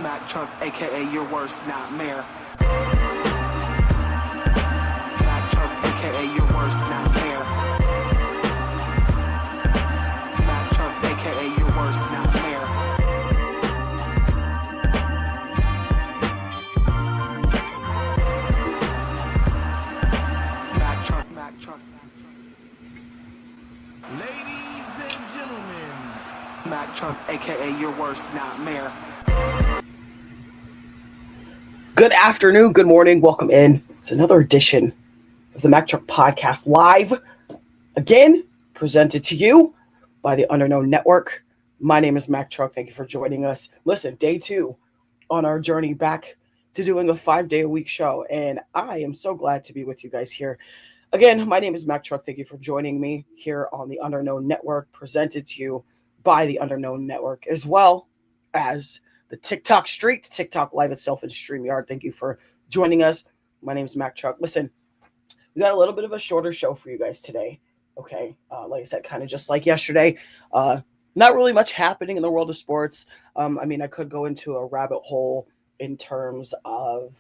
Mac Truck, aka your worst nightmare. Mac Truck, aka your worst nightmare. Mac Truck, aka your worst nightmare. Mac Truck, Mac Truck. Ladies and gentlemen, Mac Truck, aka your worst nightmare. Good afternoon, good morning, welcome in. It's another edition of the Mac Truck Podcast Live. Again, presented to you by the Underknown Network. My name is Mac Truck. Thank you for joining us. Listen, day 2 on our journey back to doing a 5-day-a-week show, and I am so glad to be with you guys here. Again, my name is Mac Truck. Thank you for joining me here on the Underknown Network, presented to you by the Underknown Network, as well as the TikTok street, TikTok Live itself, and StreamYard. Thank you for joining us. My name is Mac Truck. Listen, we got a little bit of a shorter show for you guys today. Okay, like I said, kind of just like yesterday. Not really much happening in the world of sports. I could go into a rabbit hole in terms of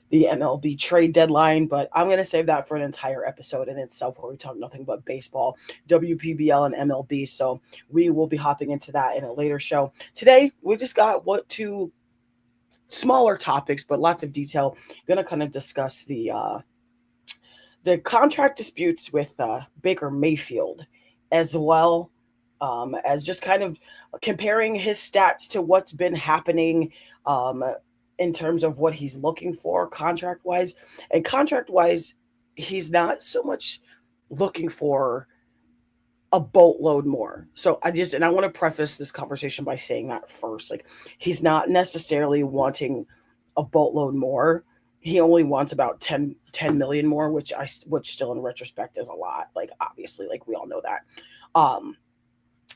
the MLB trade deadline, but I'm going to save that for an entire episode in itself where we talk nothing but baseball, WPBL, and MLB. So we will be hopping into that in a later show. Today, we just got two smaller topics, but lots of detail. Going to kind of discuss the contract disputes with Baker Mayfield, as well as just kind of comparing his stats to what's been happening in terms of what he's looking for contract-wise. And contract-wise, he's not so much looking for a boatload more. So I want to preface this conversation by saying that first. Like, he's not necessarily wanting a boatload more. He only wants about 10 million more, which still in retrospect is a lot. Like, obviously, like, we all know that.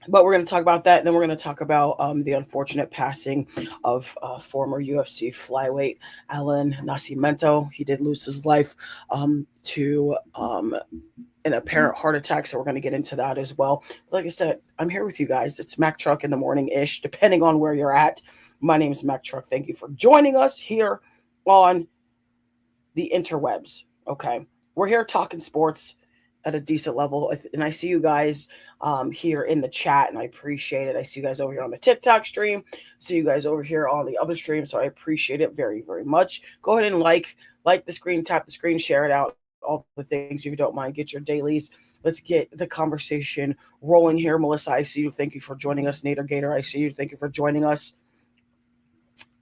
But we're going to talk about that, and then we're going to talk about the unfortunate passing of former UFC Flyweight Allen Nacimento. He did lose his life to an apparent heart attack, so we're going to get into that as well. Like I said, I'm here with you guys. It's Mac Truck in the morning-ish, depending on where you're at. My name is Mac Truck. Thank you for joining us here on the interwebs. Okay, we're here talking sports at a decent level, and I see you guys here in the chat, and I appreciate it. I see you guys over here on the TikTok stream, see you guys over here on the other stream, so I appreciate it very, very much. Go ahead and like the screen, tap the screen, share it out, all the things. If you don't mind, get your dailies. Let's get the conversation rolling here. Melissa, I see you. Thank you for joining us. Nader Gator, I see you. Thank you for joining us.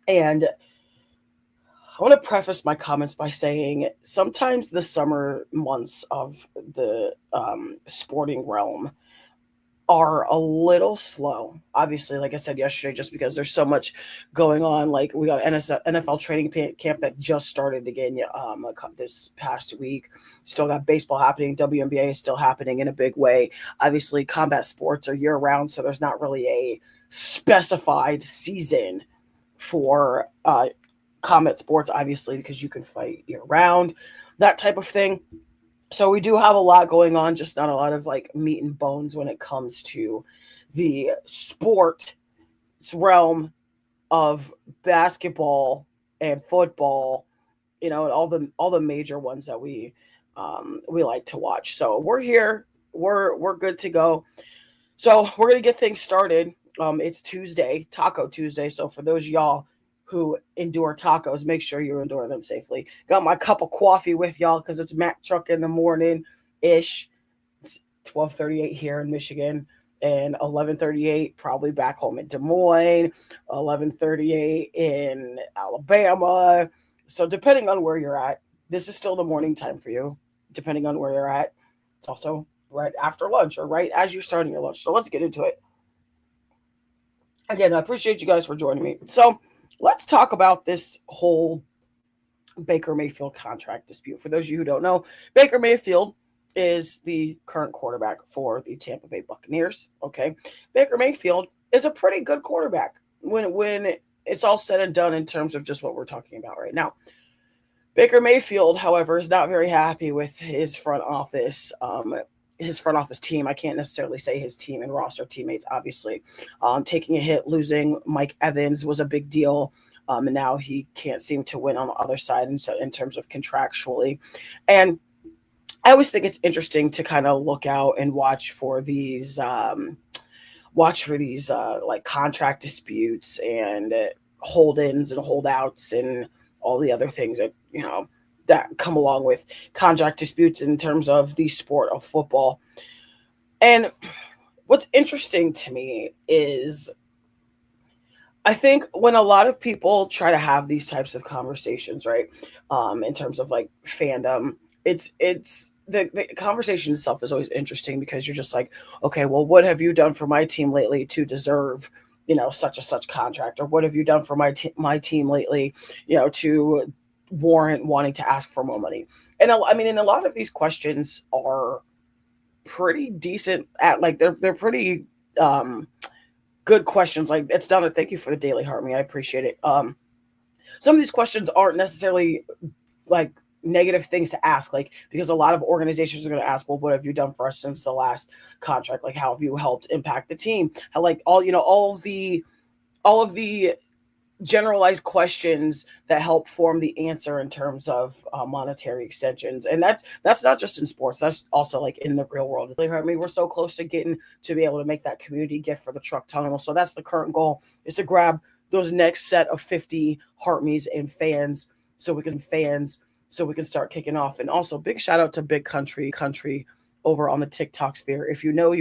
And I want to preface my comments by saying sometimes the summer months of the sporting realm are a little slow. Obviously, like I said yesterday, just because there's so much going on. Like, we got NFL training camp that just started again this past week. Still got baseball happening. WNBA is still happening in a big way. Obviously, combat sports are year-round, so there's not really a specified season for combat sports, obviously, because you can fight year-round, that type of thing. So we do have a lot going on, just not a lot of like meat and bones when it comes to the sports realm of basketball and football, and all the major ones that we like to watch. So we're here, we're good to go. So we're gonna get things started. It's Tuesday, Taco Tuesday. So for those of y'all who endure tacos, make sure you endure them safely. Got my cup of coffee with y'all because it's Mac Truck in the morning-ish. It's 12:38 here in Michigan and 11:38 probably back home in Des Moines, 11:38 in Alabama. So depending on where you're at, this is still the morning time for you. Depending on where you're at, it's also right after lunch or right as you're starting your lunch. So let's get into it. Again, I appreciate you guys for joining me. So let's talk about this whole Baker Mayfield contract dispute. For those of you who don't know, Baker Mayfield is the current quarterback for the Tampa Bay Buccaneers. Okay, Baker Mayfield is a pretty good quarterback when it's all said and done in terms of just what we're talking about right now. Baker Mayfield, however, is not very happy with his front office his front office team. I can't necessarily say his team and roster teammates, obviously. Taking a hit, losing Mike Evans was a big deal. And now he can't seem to win on the other side in terms of contractually. And I always think it's interesting to kind of look out and watch for these like contract disputes and hold-ins and holdouts and all the other things that that come along with contract disputes in terms of the sport of football. And what's interesting to me is I think when a lot of people try to have these types of conversations, right, in terms of like fandom, it's the conversation itself is always interesting because you're just like, okay, well, what have you done for my team lately to deserve, such and such contract, or what have you done for my team lately, to warrant wanting to ask for more money? And I mean, and a lot of these questions are pretty decent at like they're pretty good questions. Like, it's Donna, thank you for the daily heart me, I appreciate it. Some of these questions aren't necessarily like negative things to ask, like, because a lot of organizations are going to ask, well, what have you done for us since the last contract? Like, how have you helped impact the team? How, like, all of the generalized questions that help form the answer in terms of monetary extensions. And that's not just in sports, that's also like in the real world. I mean, we're so close to getting to be able to make that community gift for the truck tunnel. So that's the current goal, is to grab those next set of 50 Heartme's and fans so we can start kicking off. And also big shout out to Big Country over on the TikTok sphere. If you know,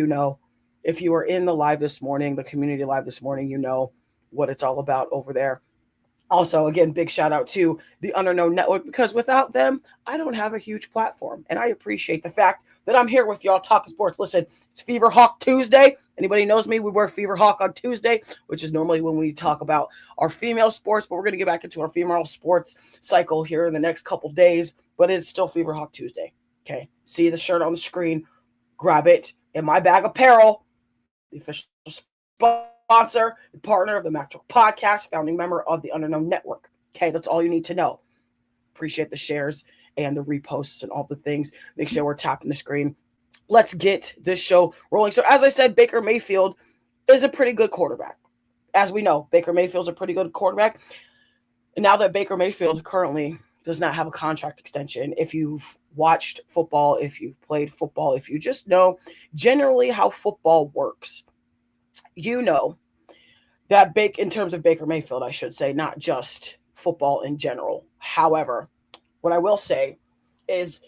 if you were in the live this morning, the community live this morning, what it's all about over there. Also, again, big shout out to the Underknown Network, because without them, I don't have a huge platform. And I appreciate the fact that I'm here with y'all talking sports. Listen, it's Fever Hawk Tuesday. Anybody knows me, we wear Fever Hawk on Tuesday, which is normally when we talk about our female sports, but we're going to get back into our female sports cycle here in the next couple days, but it's still Fever Hawk Tuesday. Okay. See the shirt on the screen, grab it. In my bag apparel, the official sponsor and partner of the Mac Truck Podcast, founding member of the Underknown Network. Okay, that's all you need to know. Appreciate the shares and the reposts and all the things. Make sure we're tapping the screen. Let's get this show rolling. So as I said, Baker Mayfield is a pretty good quarterback. As we know, Baker Mayfield's a pretty good quarterback. And now that Baker Mayfield currently does not have a contract extension, if you've watched football, if you've played football, if you just know generally how football works, you know that in terms of Baker Mayfield, I should say, not just football in general. However, what I will say is,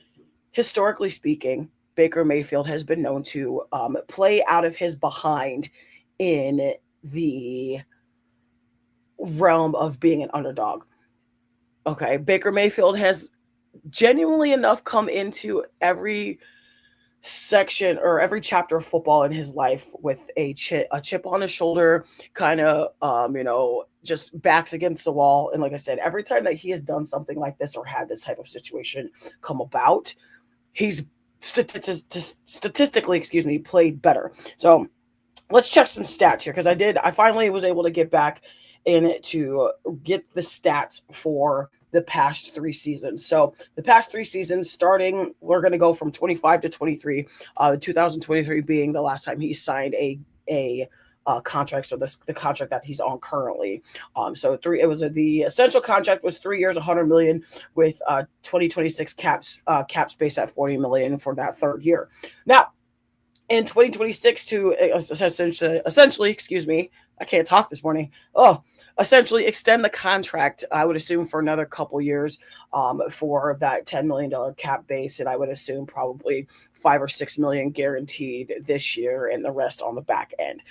historically speaking, Baker Mayfield has been known to play out of his behind in the realm of being an underdog. Okay, Baker Mayfield has genuinely enough come into every section or every chapter of football in his life with a chip on his shoulder, kind of just backs against the wall. And like I said, every time that he has done something like this or had this type of situation come about, he's statistically played better. So let's check some stats here, because I finally was able to get back in to get the stats for the past 3 seasons. So the past 3 seasons, starting, we're going to go from 25 to 23, 2023 being the last time he signed a contract. So the contract that he's on currently. The essential contract was 3 years, $100 million, with 2026 cap space at $40 million for that third year. Now, in 2026 to essentially, I can't talk this morning. Essentially extend the contract, I would assume, for another couple years for that $10 million cap base. And I would assume probably $5 or $6 million guaranteed this year and the rest on the back end.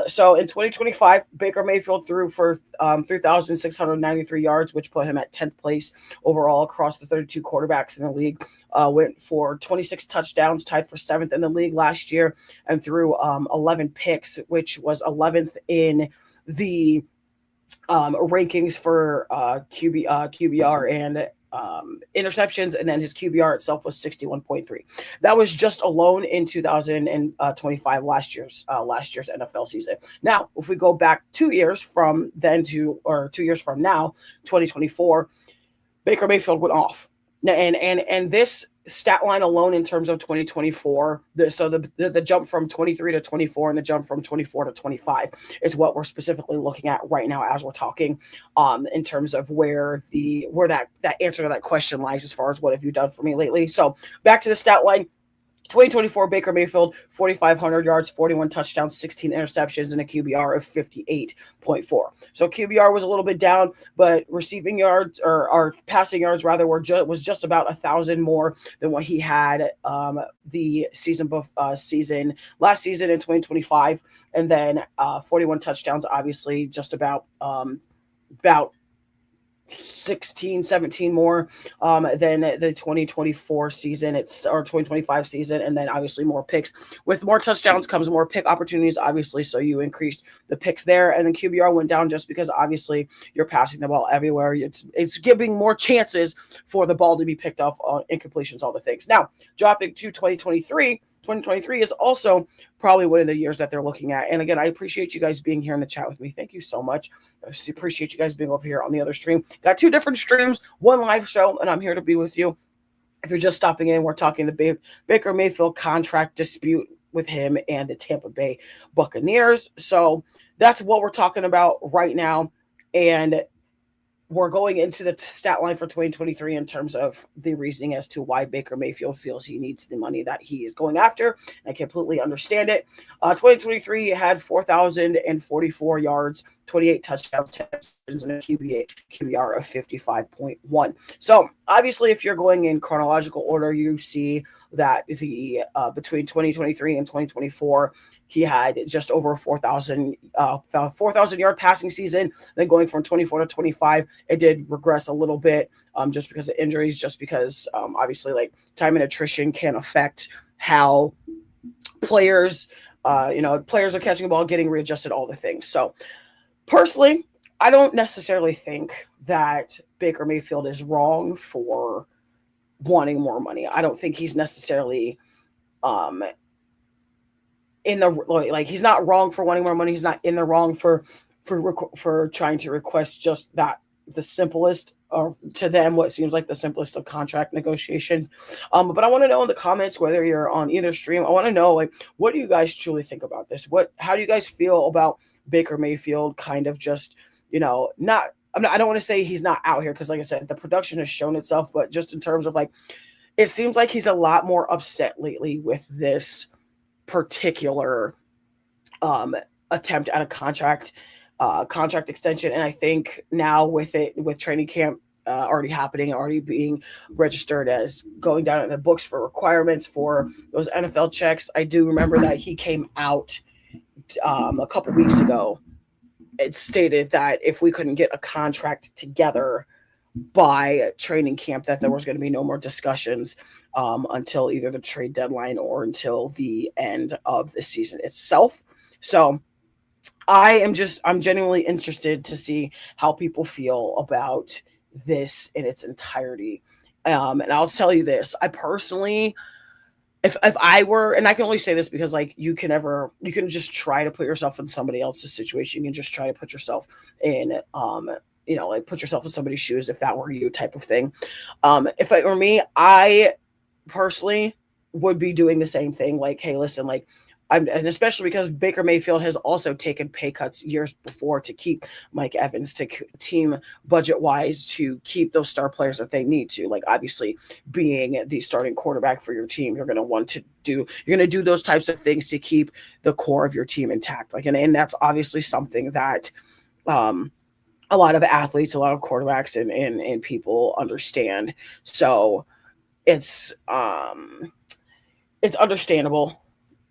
So in 2025, Baker Mayfield threw for 3,693 yards, which put him at 10th place overall across the 32 quarterbacks in the league. Went for 26 touchdowns, tied for 7th in the league last year, and threw 11 picks, which was 11th in the rankings for QBR and interceptions, and then his QBR itself was 61.3. That was just alone in 2025, last year's NFL season. Now, if we go back 2 years from then 2 years from now, 2024, Baker Mayfield went off. And this stat line alone in terms of 2024, the jump from 23 to 24 and the jump from 24 to 25 is what we're specifically looking at right now as we're talking, in terms of where that answer to that question lies as far as what have you done for me lately. So back to the stat line. 2024 Baker Mayfield, 4,500 yards, 41 touchdowns, 16 interceptions, and a QBR of 58.4. So QBR was a little bit down, but receiving yards or passing yards rather was just about 1,000 more than what he had the last season in 2025, and then 41 touchdowns, obviously just about 16, 17 more than the 2024 season, or 2025 season, and then obviously more picks. With more touchdowns comes more pick opportunities, obviously, so you increased the picks there, and then QBR went down just because obviously you're passing the ball everywhere. It's giving more chances for the ball to be picked off on incompletions, all the things. Now, dropping to 2023 is also probably one of the years that they're looking at. And again, I appreciate you guys being here in the chat with me. Thank you so much. I appreciate you guys being over here on the other stream. Got 2 different streams, 1 live show, and I'm here to be with you. If you're just stopping in, we're talking the Baker Mayfield contract dispute with him and the Tampa Bay Buccaneers. So that's what we're talking about right now. And we're going into the stat line for 2023 in terms of the reasoning as to why Baker Mayfield feels he needs the money that he is going after. I completely understand it. 2023 had 4,044 yards, 28 touchdowns, 10 interceptions, and a QBR of 55.1. So obviously, if you're going in chronological order, you see that the between 2023 and 2024, he had just over 4,000 yard passing season. Then going from 24 to 25, it did regress a little bit, just because of injuries, just because obviously like time and attrition can affect how players are catching the ball, getting readjusted, all the things. So personally, I don't necessarily think that Baker Mayfield is wrong for wanting more money. I don't think he's necessarily he's not wrong for wanting more money. He's not in the wrong for trying to request just that, the simplest, or to them what seems like the simplest of contract negotiations. But I want to know in the comments, whether you're on either stream, I want to know, like, what do you guys truly think about this? How do you guys feel about Baker Mayfield kind of just, I don't want to say he's not out here, because like I said, the production has shown itself, but just in terms of like, it seems like he's a lot more upset lately with this particular attempt at a contract extension. And I think now with training camp already happening, already being registered as going down in the books for requirements for those NFL checks, I do remember that he came out a couple weeks ago. It stated that if we couldn't get a contract together by training camp, that there was going to be no more discussions until either the trade deadline or until the end of the season itself. So I'm genuinely interested to see how people feel about this in its entirety. And I'll tell you this, I personally, if I were, and I can only say this because like you can just try to put yourself in somebody else's situation. You can just try to put yourself in, put yourself in somebody's shoes if that were you, type of thing. If it were me, I personally would be doing the same thing. Like, hey, listen, like, and especially because Baker Mayfield has also taken pay cuts years before to keep Mike Evans, to team budget wise, to keep those star players that they need to. Like, obviously, being the starting quarterback for your team, you're going to do those types of things to keep the core of your team intact. Like, and that's obviously something that a lot of athletes, a lot of quarterbacks and people understand. So it's understandable.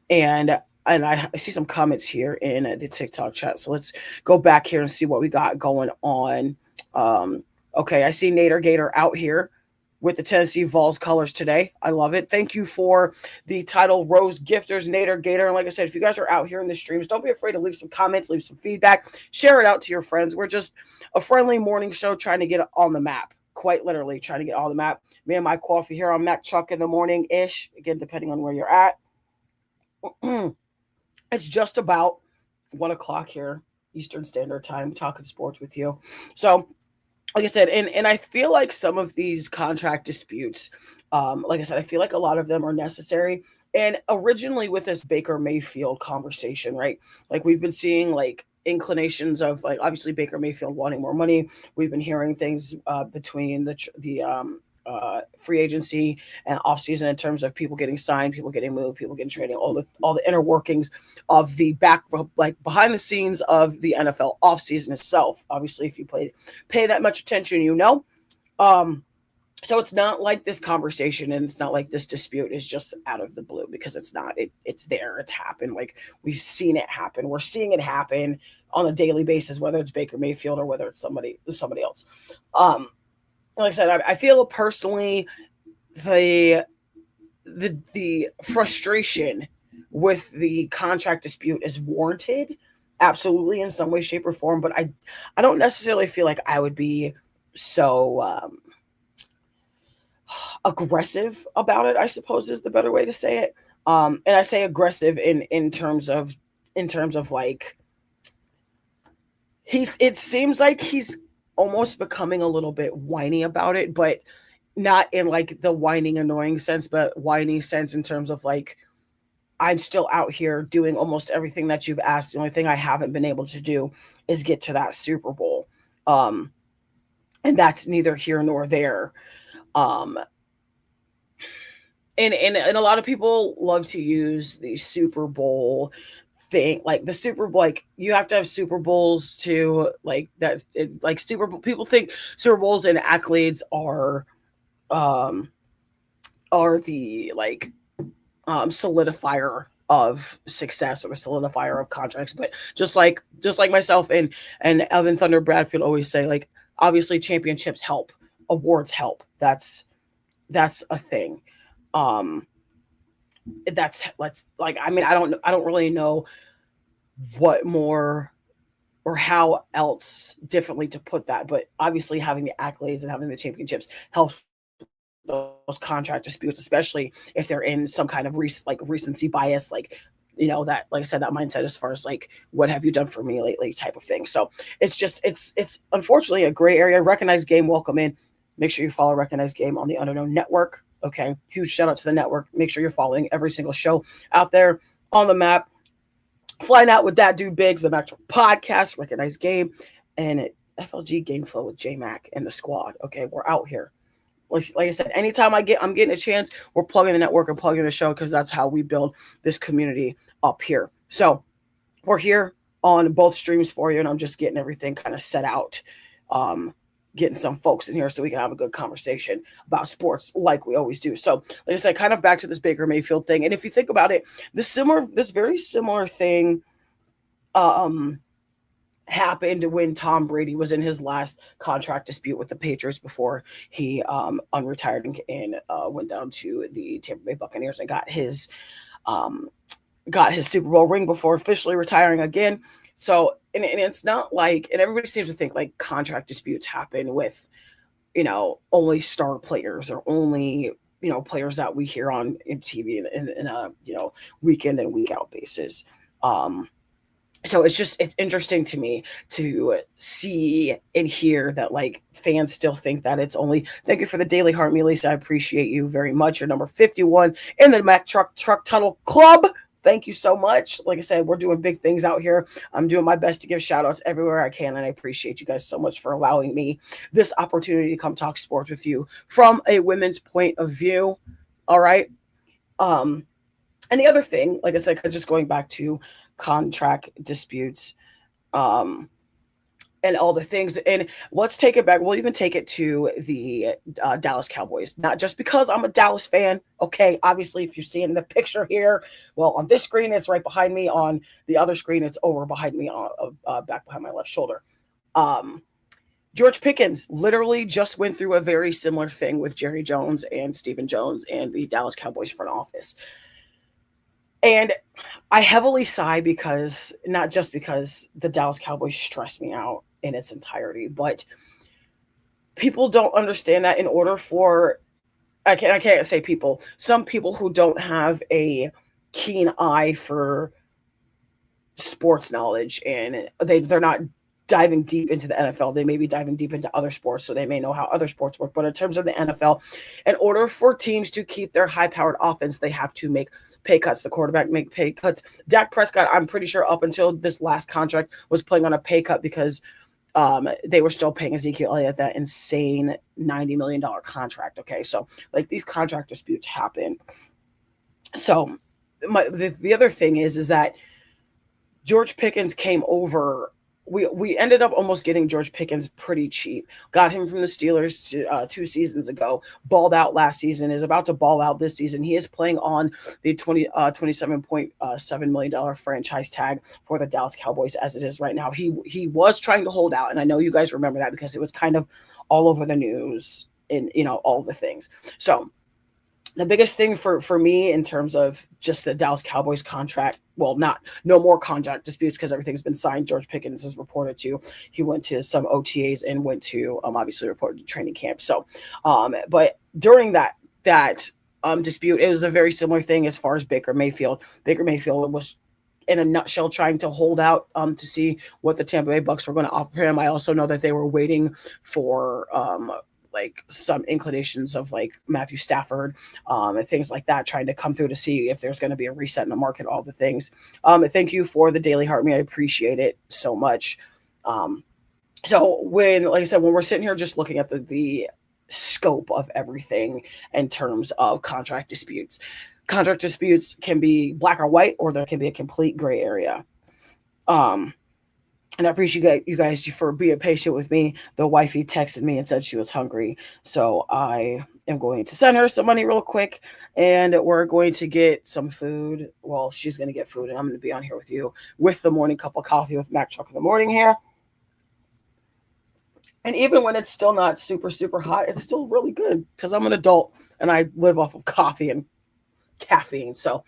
And I see some comments here in the TikTok chat. So let's go back here and see what we got going on. Okay, I see Nader Gator out here with the Tennessee Vols colors today. I love it. Thank you for the title Rose Gifters, Nader Gator. And like I said, if you guys are out here in the streams, don't be afraid to leave some comments, leave some feedback, share it out to your friends. We're just a friendly morning show trying to get on the map. Quite literally trying to get on the map. Me and my coffee here on Mac Truck in the morning-ish. Again, depending on where you're at. It's just about 1 o'clock here, Eastern Standard Time, talking sports with you. So like I said, and I feel like some of these contract disputes, like I said, I feel like a lot of them are necessary. And originally with this Baker Mayfield conversation, right? Like we've been seeing like inclinations of like obviously Baker Mayfield wanting more money. We've been hearing things between the free agency and offseason in terms of people getting signed, people getting moved, people getting traded, all the inner workings of the back like behind the scenes of the NFL offseason itself. Obviously, if you pay that much attention, you know. Um, so it's not like this conversation and it's not like this dispute is just out of the blue because it's not. It's there. It's happened. Like we've seen it happen. We're seeing it happen on a daily basis, whether it's Baker Mayfield or whether it's somebody else. Um, like I said, I feel personally the the frustration with the contract dispute is warranted, absolutely in some way, shape, or form. But I don't necessarily feel like I would be so aggressive about it, I suppose is the better way to say it. And I say aggressive in terms of like it seems like he's almost becoming a little bit whiny about it, but not in like the whining annoying sense, but whiny sense in terms of like I'm still out here doing almost everything that you've asked. The only thing I haven't been able to do is get to that Super Bowl. Um, and that's neither here nor there. Um, and a lot of people love to use the Super Bowl thing, like the Super Bowl, like you have to have Super Bowls to like that. Like Super Bowl, people think Super Bowls and accolades um are the like solidifier of success or a solidifier of contracts. But just like myself and Evan Thunder Bradfield always say, like obviously championships help, awards help. That's a thing. Um, that's like I mean I don't really know what more or how else differently to put that, but obviously having the accolades and having the championships helps those contract disputes, especially if they're in some kind of like recency bias, like that, like I said, that mindset as far as like what have you done for me lately type of thing. So it's unfortunately a gray area. Recognized Game, welcome in. Make sure you follow Recognized Game on the Underknown Network. Okay, huge shout out to the network. Make sure you're following every single show out there on the map. Flying Out with That Dude Biggs, the Mac Truck Podcast, Recognized Game, and FLG Game Flow with J Mac and the squad. Okay, we're out here. Like I said, anytime I'm getting a chance, we're plugging the network and plugging the show because that's how we build this community up here. So we're here on both streams for you, and I'm just getting everything kind of set out, getting some folks in here so we can have a good conversation about sports like we always do. So like I said, kind of back to this Baker Mayfield thing, and if you think about it, this very similar thing happened when Tom Brady was in his last contract dispute with the Patriots before he unretired and went down to the Tampa Bay Buccaneers and um, got his Super Bowl ring before officially retiring again. So and it's not like, and everybody seems to think like contract disputes happen with only star players or only players that we hear on TV in a week in and week out basis. So it's interesting to me to see and hear that like fans still think that it's only. Thank you for the daily heart, Melissa. I appreciate you very much. You're number 51 in the Mac Truck Tunnel Club. Thank you so much. Like I said, we're doing big things out here. I'm doing my best to give shout outs everywhere I can. And I appreciate you guys so much for allowing me this opportunity to come talk sports with you from a women's point of view. All right. And the other thing, like I said, just going back to contract disputes, and all the things, and let's take it back. We'll even take it to the Dallas Cowboys, not just because I'm a Dallas fan. Okay, obviously, if you're seeing the picture here, well, on this screen, it's right behind me. On the other screen, it's over behind me, back behind my left shoulder. George Pickens literally just went through a very similar thing with Jerry Jones and Stephen Jones and the Dallas Cowboys front office. And I heavily sigh because, not just because the Dallas Cowboys stress me out in its entirety, but people don't understand that in order for, I can't say people, some people who don't have a keen eye for sports knowledge and they're not diving deep into the NFL. They may be diving deep into other sports, so they may know how other sports work. But in terms of the NFL, in order for teams to keep their high-powered offense, they have to make pay cuts. The quarterback make pay cuts. Dak Prescott, I'm pretty sure up until this last contract, was playing on a pay cut because they were still paying Ezekiel Elliott that insane $90 million contract. Okay, so like these contract disputes happen. So the other thing is that George Pickens came over. We ended up almost getting George Pickens pretty cheap. Got him from the Steelers 2 seasons ago. Balled out last season. Is about to ball out this season. He is playing on the $27.7 million franchise tag for the Dallas Cowboys as it is right now. He was trying to hold out, and I know you guys remember that because it was kind of all over the news and all the things. So the biggest thing for me in terms of just the Dallas Cowboys contract, well, no more contract disputes because everything's been signed. George Pickens is reported to. He went to some OTAs and went to obviously reported to training camp. So, but during that dispute, it was a very similar thing as far as Baker Mayfield. Baker Mayfield was in a nutshell trying to hold out to see what the Tampa Bay Bucks were going to offer him. I also know that they were waiting for like some inclinations of like Matthew Stafford and things like that, trying to come through to see if there's going to be a reset in the market, all the things. Thank you for the Daily Heart Me. I appreciate it so much. So like I said, when we're sitting here just looking at the scope of everything in terms of contract disputes can be black or white, or there can be a complete gray area. And I appreciate you guys for being patient with me. The wifey texted me and said she was hungry. So I am going to send her some money real quick. And we're going to get some food. Well, she's going to get food. And I'm going to be on here with you with the morning cup of coffee with Mac Truck in the morning here. And even when it's still not super, super hot, it's still really good because I'm an adult and I live off of coffee and caffeine. So,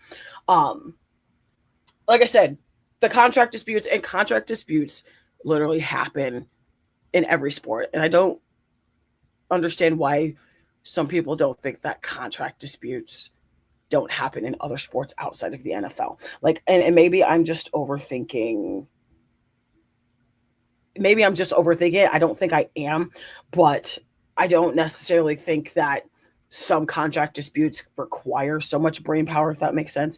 like I said, the contract disputes literally happen in every sport. And I don't understand why some people don't think that contract disputes don't happen in other sports outside of the NFL. Like, and maybe I'm just overthinking. Maybe I'm just overthinking it. I don't think I am, but I don't necessarily think that some contract disputes require so much brain power, if that makes sense.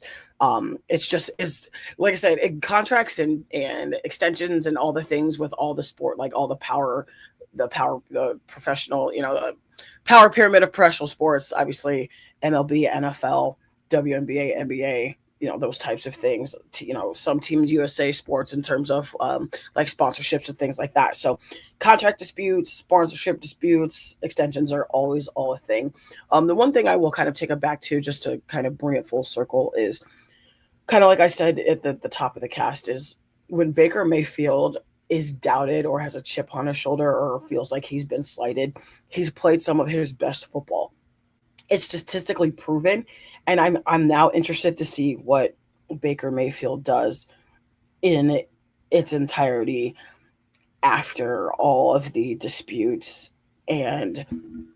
It's like I said, contracts and extensions and all the things with all the sport, like all the professional, the power pyramid of professional sports, obviously MLB, NFL, WNBA, NBA, those types of things, some Team USA sports in terms of like sponsorships and things like that. So contract disputes, sponsorship disputes, extensions are always all a thing. The one thing I will kind of take it back to, just to kind of bring it full circle, is kind of like I said at the top of the cast, is when Baker Mayfield is doubted or has a chip on his shoulder or feels like he's been slighted, he's played some of his best football. It's statistically proven, and I'm now interested to see what Baker Mayfield does in its entirety after all of the disputes and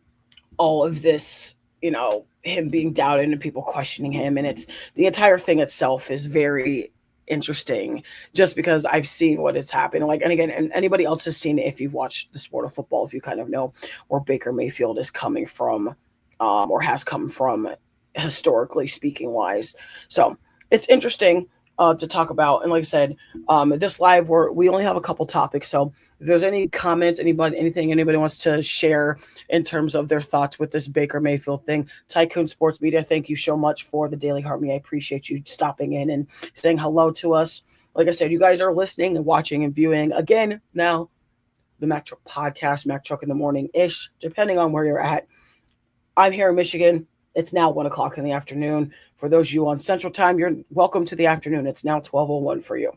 all of this, him being doubted and people questioning him. And it's the entire thing itself is very interesting just because I've seen what has happened. Like, and again, and anybody else has seen it if you've watched the sport of football, if you kind of know where Baker Mayfield is coming from. Or has come from historically speaking wise. So it's interesting to talk about. And like I said, this live, we only have a couple topics. So if there's any comments, anything anybody wants to share in terms of their thoughts with this Baker Mayfield thing, Tycoon Sports Media, thank you so much for the Daily Heart Me. I appreciate you stopping in and saying hello to us. Like I said, you guys are listening and watching and viewing again now the Mac Truck podcast, Mac Truck in the morning-ish, depending on where you're at. I'm here in Michigan. It's now 1 o'clock in the afternoon. For those of you on Central Time, you're welcome to the afternoon. It's now 12:01 for you.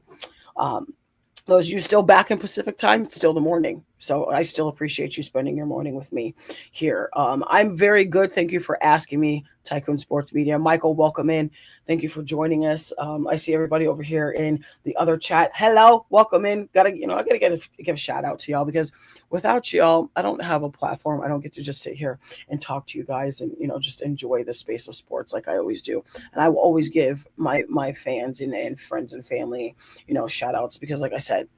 Those of you still back in Pacific Time, it's still the morning. So I still appreciate you spending your morning with me here. I'm very good. Thank you for asking me, Tycoon Sports Media. Michael, welcome in. Thank you for joining us. I see everybody over here in the other chat. Hello, welcome in. I gotta give a shout out to y'all because without y'all, I don't have a platform. I don't get to just sit here and talk to you guys and just enjoy the space of sports like I always do. And I will always give my fans and friends and family shout outs because, like I said,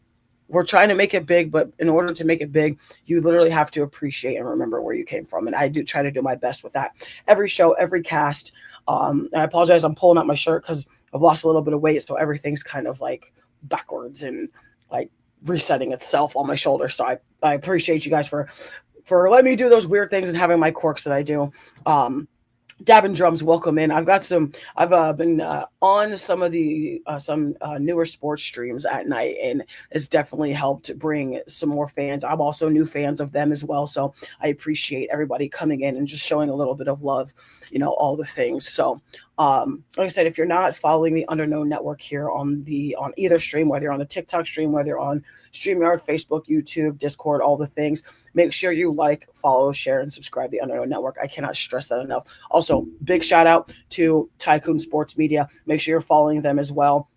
we're trying to make it big, but in order to make it big, you literally have to appreciate and remember where you came from. And I do try to do my best with that. Every show, every cast. And I apologize, I'm pulling out my shirt because I've lost a little bit of weight, so everything's kind of like backwards and like resetting itself on my shoulder. So I appreciate you guys for letting me do those weird things and having my quirks that I do. Dabbing drums, welcome in. I've been on some of the newer sports streams at night, and it's definitely helped bring some more fans. I'm also new fans of them as well, so I appreciate everybody coming in and just showing a little bit of love, all the things. So like I said, if you're not following the Underknown Network here on either stream, whether you're on the TikTok stream, whether you're on StreamYard, Facebook, YouTube, Discord, all the things, make sure you like, follow, share, and subscribe to the Underknown Network. I cannot stress that enough. Also, big shout out to Tycoon Sports Media. Make sure you're following them as well.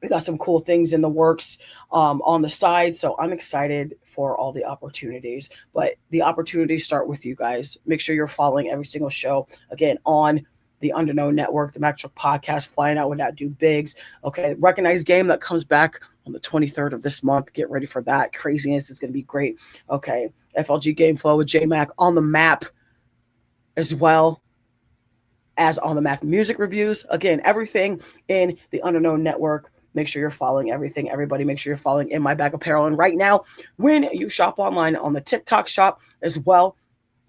We got some cool things in the works on the side, so I'm excited for all the opportunities. But the opportunities start with you guys. Make sure you're following every single show, again, on the Underknown Network, the Mack Truck Podcast, Flying Out Without Do Bigs. Okay, recognized game that comes back on the 23rd of this month. Get ready for that craziness. It's going to be great. Okay, FLG Game Flow with J-Mac on the map, as well as on the map music reviews. Again, everything in the Underknown Network. Make sure you're following everything. Everybody, make sure you're following In My Bag Apparel. And right now, when you shop online on the TikTok shop, as well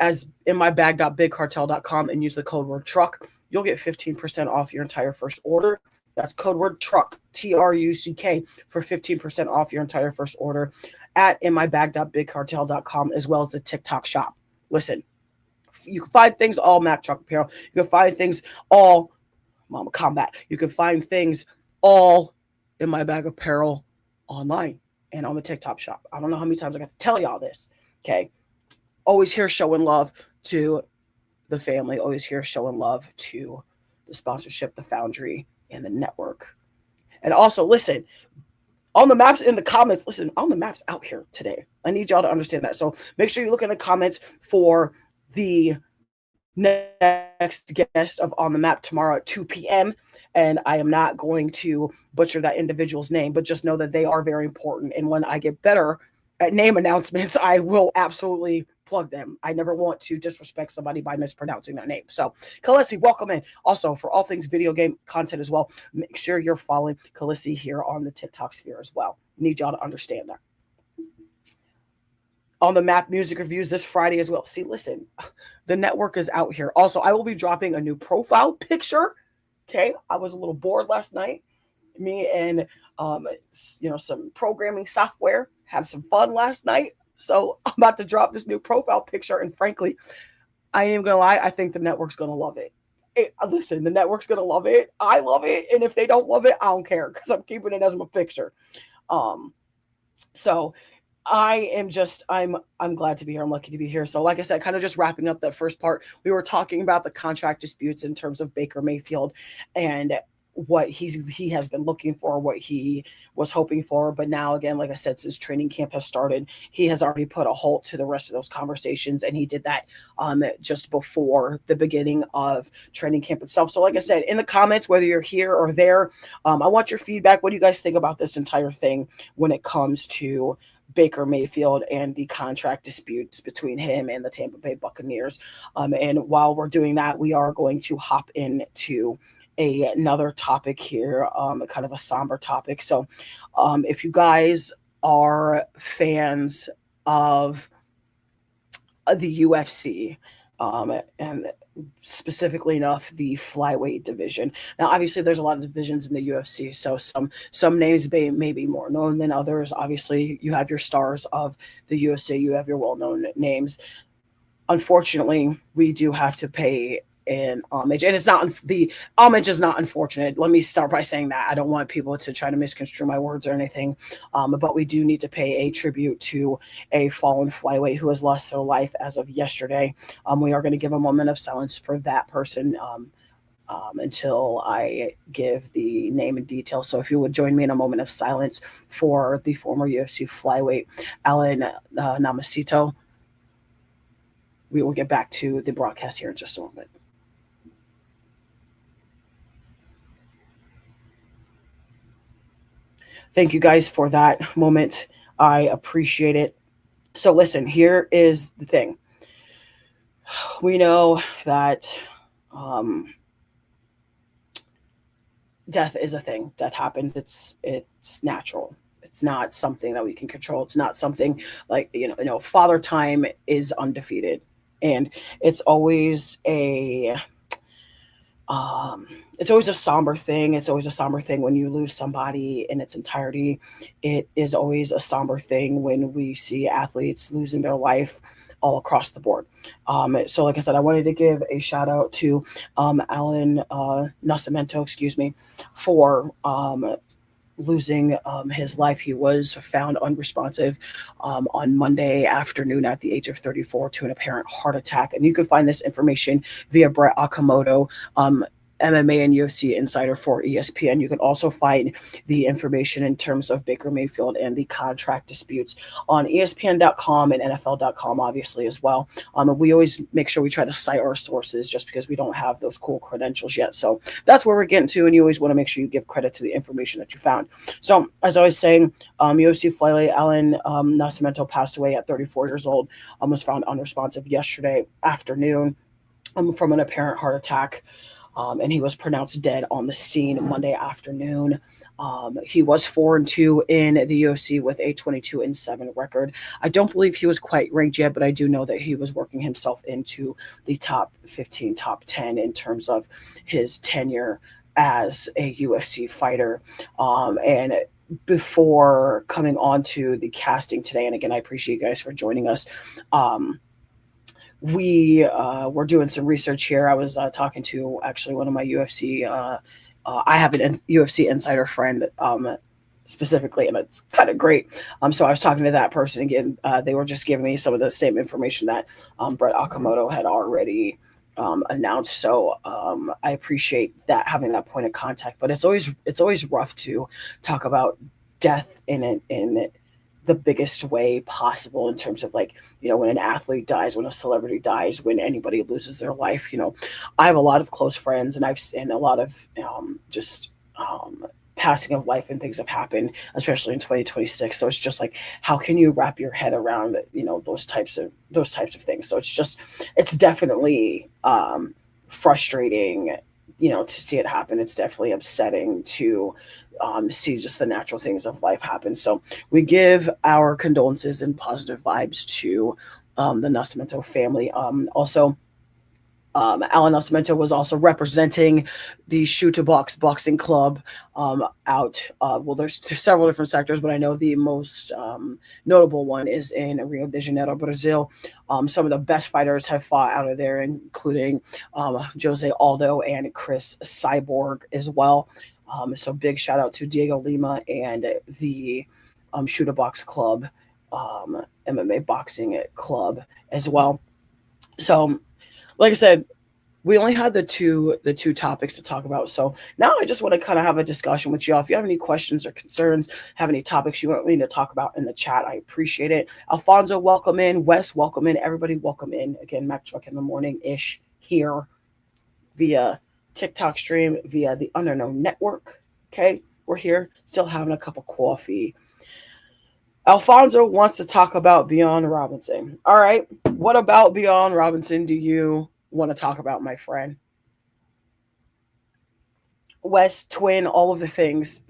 as inmybag.bigcartel.com, and use the code word truck, you'll get 15% off your entire first order. That's code word truck, TRUCK, for 15% off your entire first order at inmybag.bigcartel.com, as well as the TikTok shop. Listen, you can find things all Mack Truck Apparel. You can find things all Mama Combat. You can find things all In My Bag Apparel online and on the TikTok shop. I don't know how many times I got to tell y'all this. Okay. Always here showing love to the family. Always here showing love to the sponsorship, the Foundry, and the network. And also, listen, on the maps in the comments, listen, on the maps out here today. I need y'all to understand that. So make sure you look in the comments for the next guest of On the Map tomorrow at 2 p.m. And I am not going to butcher that individual's name, but just know that they are very important. And when I get better at name announcements, I will absolutely plug them. I never want to disrespect somebody by mispronouncing their name. So, Khaleesi, welcome in. Also, for all things video game content as well, make sure you're following Khaleesi here on the TikTok sphere as well. Need y'all to understand that. On the map music reviews this Friday as well. See, listen, the network is out here. Also, I will be dropping a new profile picture. Okay, I was a little bored last night. Me and some programming software had some fun last night. So I'm about to drop this new profile picture, and frankly, I ain't gonna lie, I think the network's gonna love it. Listen, the network's gonna love it. I love it, and if they don't love it, I don't care because I'm keeping it as my picture. So I'm glad to be here. I'm lucky to be here. So like I said, kind of just wrapping up that first part, we were talking about the contract disputes in terms of Baker Mayfield and what he has been looking for, what he was hoping for. But now, again, like I said, since training camp has started, he has already put a halt to the rest of those conversations. And he did that just before the beginning of training camp itself. So like I said, in the comments, whether you're here or there, I want your feedback. What do you guys think about this entire thing when it comes to Baker Mayfield and the contract disputes between him and the Tampa Bay Buccaneers? And while we're doing that, we are going to hop into another topic here, kind of a somber topic. So if you guys are fans of the UFC, and specifically enough the flyweight division. Now, obviously, there's a lot of divisions in the UFC, so some names may be more known than others. Obviously, you have your stars of the UFC, you have your well-known names. Unfortunately, we do have to pay an homage, and the homage is not unfortunate. Let me start by saying that I don't want people to try to misconstrue my words or anything, but we do need to pay a tribute to a fallen flyweight who has lost their life as of yesterday. We are going to give a moment of silence for that person until I give the name and details. So if you would join me in a moment of silence for the former UFC flyweight Allen Nacimento, we will get back to the broadcast here in just a moment. Thank you guys for that moment I appreciate it. So listen, here is the thing. We know that um, death is a thing. Death happens. It's natural. It's not something that we can control. It's not something like Father Time is undefeated, and it's always a um, it's always a somber thing. It's always a somber thing when you lose somebody in its entirety. It is always a somber thing when we see athletes losing their life all across the board. So, like I said, I wanted to give a shout out to Alan Nacimento, excuse me, for losing his life. He was found unresponsive on Monday afternoon at the age of 34 to an apparent heart attack. And you can find this information via Brett Okamoto, MMA and UFC insider for ESPN. You can also find the information in terms of Baker Mayfield and the contract disputes on ESPN.com and NFL.com, obviously, as well. We always make sure we try to cite our sources just because we don't have those cool credentials yet. So that's where we're getting to, and you always want to make sure you give credit to the information that you found. So, as I was saying, UFC Flyweight Allen Nacimento passed away at 34 years old, was found unresponsive yesterday afternoon from an apparent heart attack. And he was pronounced dead on the scene Monday afternoon. He was 4-2 in the UFC with a 22-7 record. I don't believe he was quite ranked yet, but I do know that he was working himself into the top 15, top 10 in terms of his tenure as a UFC fighter. And before coming on to the casting today, and again, I appreciate you guys for joining us. We were doing some research here. I was talking to actually one of my UFC. I have an UFC insider friend specifically, and it's kind of great. So I was talking to that person again. They were just giving me some of the same information that Brett Okamoto had already announced. So I appreciate that, having that point of contact. But it's always rough to talk about death in the biggest way possible, in terms of when an athlete dies, when a celebrity dies, when anybody loses their life. I have a lot of close friends, and I've seen a lot of just passing of life and things have happened, especially in 2026. So it's just like, how can you wrap your head around those types of things? So it's definitely frustrating to see it happen. It's definitely upsetting to see just the natural things of life happen. So we give our condolences and positive vibes to the Nacimento family. Also, Alan Nacimento was also representing the Shoot to Box Boxing Club out. Well, there's several different sectors, but I know the most notable one is in Rio de Janeiro, Brazil. Some of the best fighters have fought out of there, including Jose Aldo and Chris Cyborg as well. So big shout out to Diego Lima and the Shoot to Box Club, MMA Boxing Club as well. So, like I said, we only had the two topics to talk about. So now I just want to kind of have a discussion with y'all. If you have any questions or concerns, have any topics you want me to talk about in the chat, I appreciate it. Alfonso, welcome in. Wes, welcome in. Everybody, welcome in. Again, Mac Truck in the morning-ish here via TikTok stream, via the Underknown Network. Okay, we're here, still having a cup of coffee. Alfonso wants to talk about Bjorn Robinson. All right, what about Bjorn Robinson do you want to talk about, my friend? Wes, Twin, all of the things.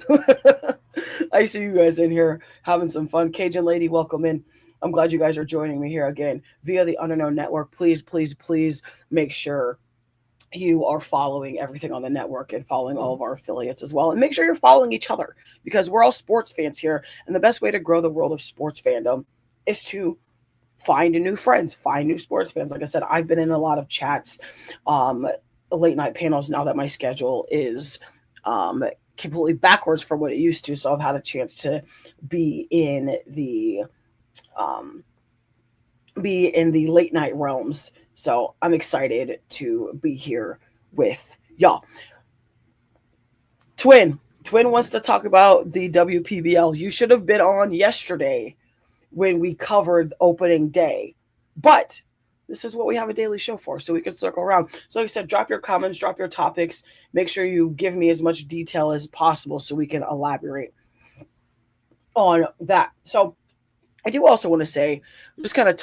I see you guys in here having some fun. Cajun Lady, welcome in. I'm glad you guys are joining me here again via the Underknown Network. Please, please, please make sure you are following everything on the network and following all of our affiliates as well. And make sure you're following each other, because we're all sports fans here. And the best way to grow the world of sports fandom is to find new friends, find new sports fans. Like I said, I've been in a lot of chats, late night panels, now that my schedule is completely backwards from what it used to. So I've had a chance to be in the late night realms. So I'm excited to be here with y'all. Twin wants to talk about the WPBL. You should have been on yesterday when we covered opening day, but this is what we have a daily show for, so we can circle around. So like I said, drop your comments, drop your topics. Make sure you give me as much detail as possible so we can elaborate on that. So I do also want to say, just kind of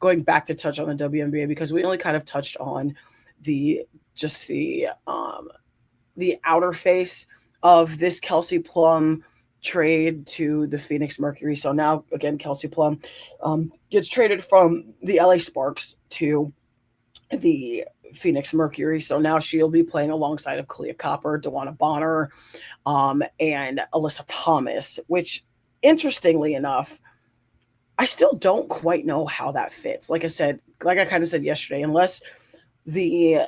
going back to touch on the WNBA, because we only kind of touched on the just the outer face of this Kelsey Plum trade to the Phoenix Mercury. So now again, Kelsey Plum gets traded from the LA Sparks to the Phoenix Mercury. So now she'll be playing alongside of Kalia Copper, DeWanna Bonner, and Alyssa Thomas, which interestingly enough, I still don't quite know how that fits. Like I said, like I kind of said yesterday, unless the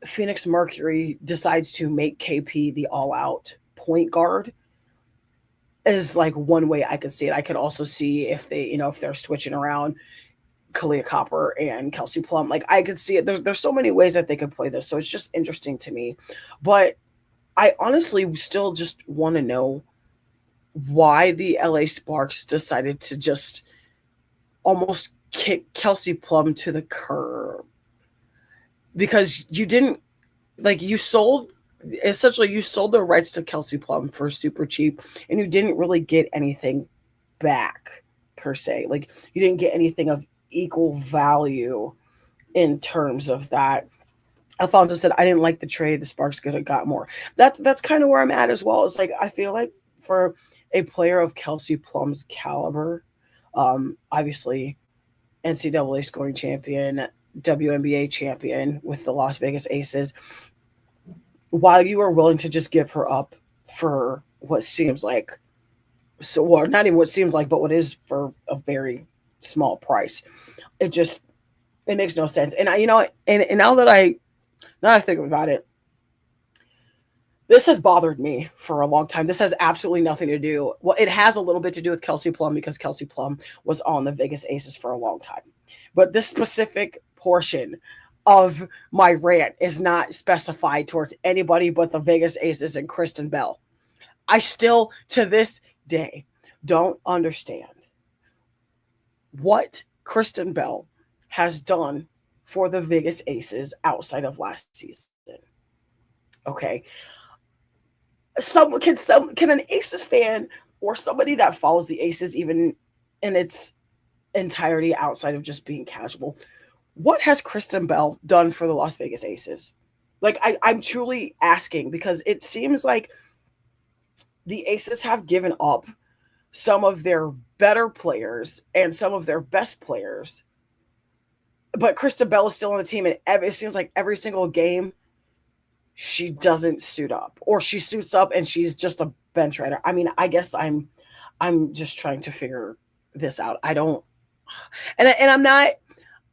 Phoenix Mercury decides to make KP the all out point guard, is like one way I could see it. I could also see if if they're switching around Kalia Copper and Kelsey Plum. Like I could see it. There's so many ways that they could play this. So it's just interesting to me. But I honestly still just want to know why the LA Sparks decided to just almost kick Kelsey Plum to the curb. Because you didn't, like, you sold the rights to Kelsey Plum for super cheap, and you didn't really get anything back per se. Like you didn't get anything of equal value in terms of that. Alfonso said, I didn't like the trade. The Sparks could have got more. That's kind of where I'm at as well. It's like I feel like for a player of Kelsey Plum's caliber, obviously NCAA scoring champion, WNBA champion with the Las Vegas Aces, while you are willing to just give her up for what seems like, so, well, not even what seems like, but what is for a very small price, it makes no sense. And and now that I think about it, this has bothered me for a long time. This has absolutely nothing to do. Well, it has a little bit to do with Kelsey Plum, because Kelsey Plum was on the Vegas Aces for a long time. But this specific portion of my rant is not specified towards anybody but the Vegas Aces and Kristen Bell. I still, to this day, don't understand what Kristen Bell has done for the Vegas Aces outside of last season. Okay. Can an Aces fan or somebody that follows the Aces even in its entirety outside of just being casual, what has Kristen Bell done for the Las Vegas Aces? Like I'm truly asking, because it seems like the Aces have given up some of their better players and some of their best players, but Kristen Bell is still on the team, and it seems like every single game she doesn't suit up, or she suits up and she's just a bench rider. I mean, I guess I'm just trying to figure this out. I don't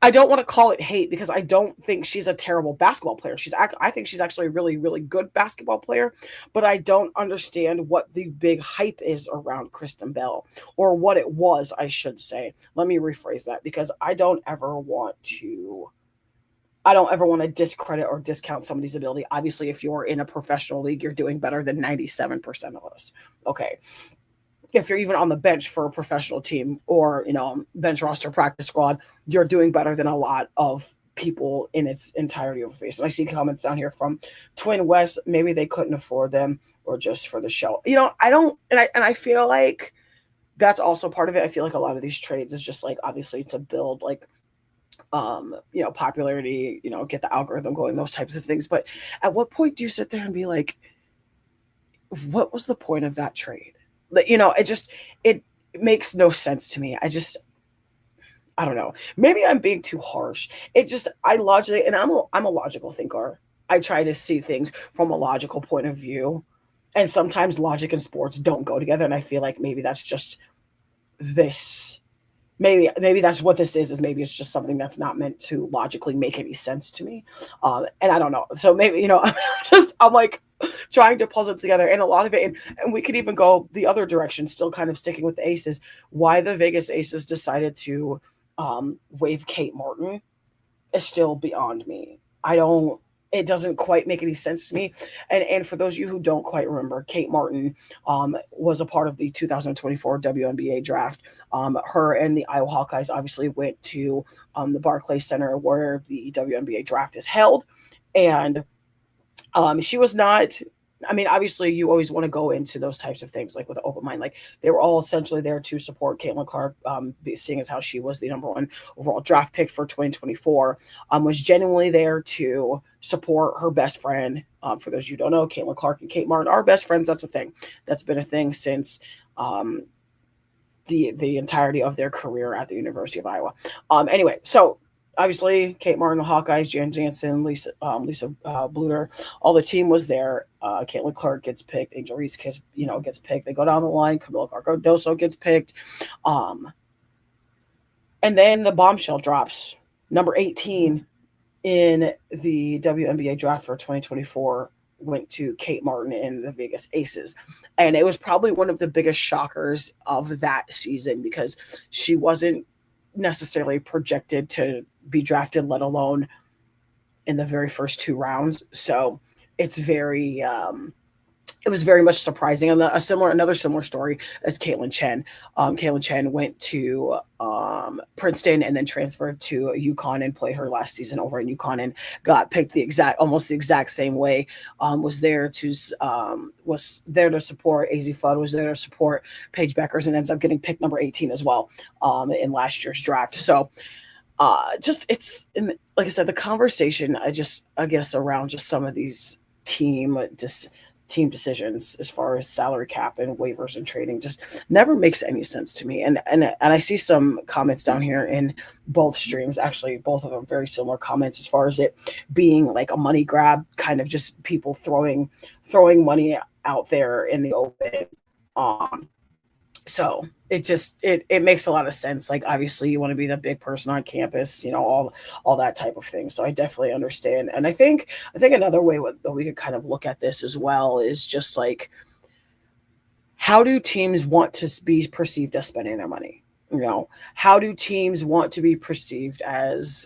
want to call it hate, because I don't think she's a terrible basketball player. I think she's actually a really, really good basketball player, but I don't understand what the big hype is around Kristen Bell, or what it was, I should say. Let me rephrase that, because I don't ever want to discredit or discount somebody's ability. Obviously, if you're in a professional league, you're doing better than 97% of us. Okay. If you're even on the bench for a professional team, or, bench roster, practice squad, you're doing better than a lot of people in its entirety of face. And I see comments down here from Twin West. Maybe they couldn't afford them, or just for the show. I feel like that's also part of it. I feel like a lot of these trades is just like, obviously to build like, popularity, get the algorithm going, those types of things. But at what point do you sit there and be like, what was the point of that trade? It makes no sense to me. I don't know. Maybe I'm being too harsh. I'm a logical thinker. I try to see things from a logical point of view. And sometimes logic and sports don't go together. And I feel like maybe that's just this. Maybe that's what this is maybe it's just something that's not meant to logically make any sense to me. And I don't know. So maybe, I'm like trying to puzzle it together, and a lot of it, and we could even go the other direction, still kind of sticking with the Aces. Why the Vegas Aces decided to waive Kate Martin is still beyond me. It doesn't quite make any sense to me. And for those of you who don't quite remember, Kate Martin was a part of the 2024 WNBA draft. Her and the Iowa Hawkeyes obviously went to the Barclays Center, where the WNBA draft is held. And she was not, I mean, obviously, you always want to go into those types of things like with an open mind. Like they were all essentially there to support Caitlin Clark, seeing as how she was the number one overall draft pick for 2024. Was genuinely there to support her best friend. For those of you who don't know, Caitlin Clark and Kate Martin are best friends. That's a thing. That's been a thing since the entirety of their career at the University of Iowa. Anyway, so obviously Kate Martin, the Hawkeyes, Jan Jansen, Lisa Bluter, all the team was there. Caitlin Clark gets picked, Angel Reese gets picked. They go down the line. Camila Cardoso gets picked, and then the bombshell drops. Number 18 in the WNBA draft for 2024 went to Kate Martin and the Vegas Aces. And it was probably one of the biggest shockers of that season because she wasn't necessarily projected to be drafted, let alone in the very first 2 rounds. So it's very it was very much surprising. And another similar story as Caitlin Chen. Caitlin Chen went to Princeton and then transferred to UConn and played her last season over in UConn and got picked almost the exact same way. Was there to support AZ Fudd, was there to support Paige Beckers, and ends up getting picked number 18 as well in last year's draft. So like I said, the conversation I guess around just some of these team decisions as far as salary cap and waivers and trading just never makes any sense to me. And I see some comments down here in both streams, actually both of them very similar comments as far as it being like a money grab, kind of just people throwing money out there in the open. So it makes a lot of sense. Like obviously you want to be the big person on campus, all that type of thing. So I definitely understand. And I think another way that we could kind of look at this as well is just like, how do teams want to be perceived as spending their money? How do teams want to be perceived as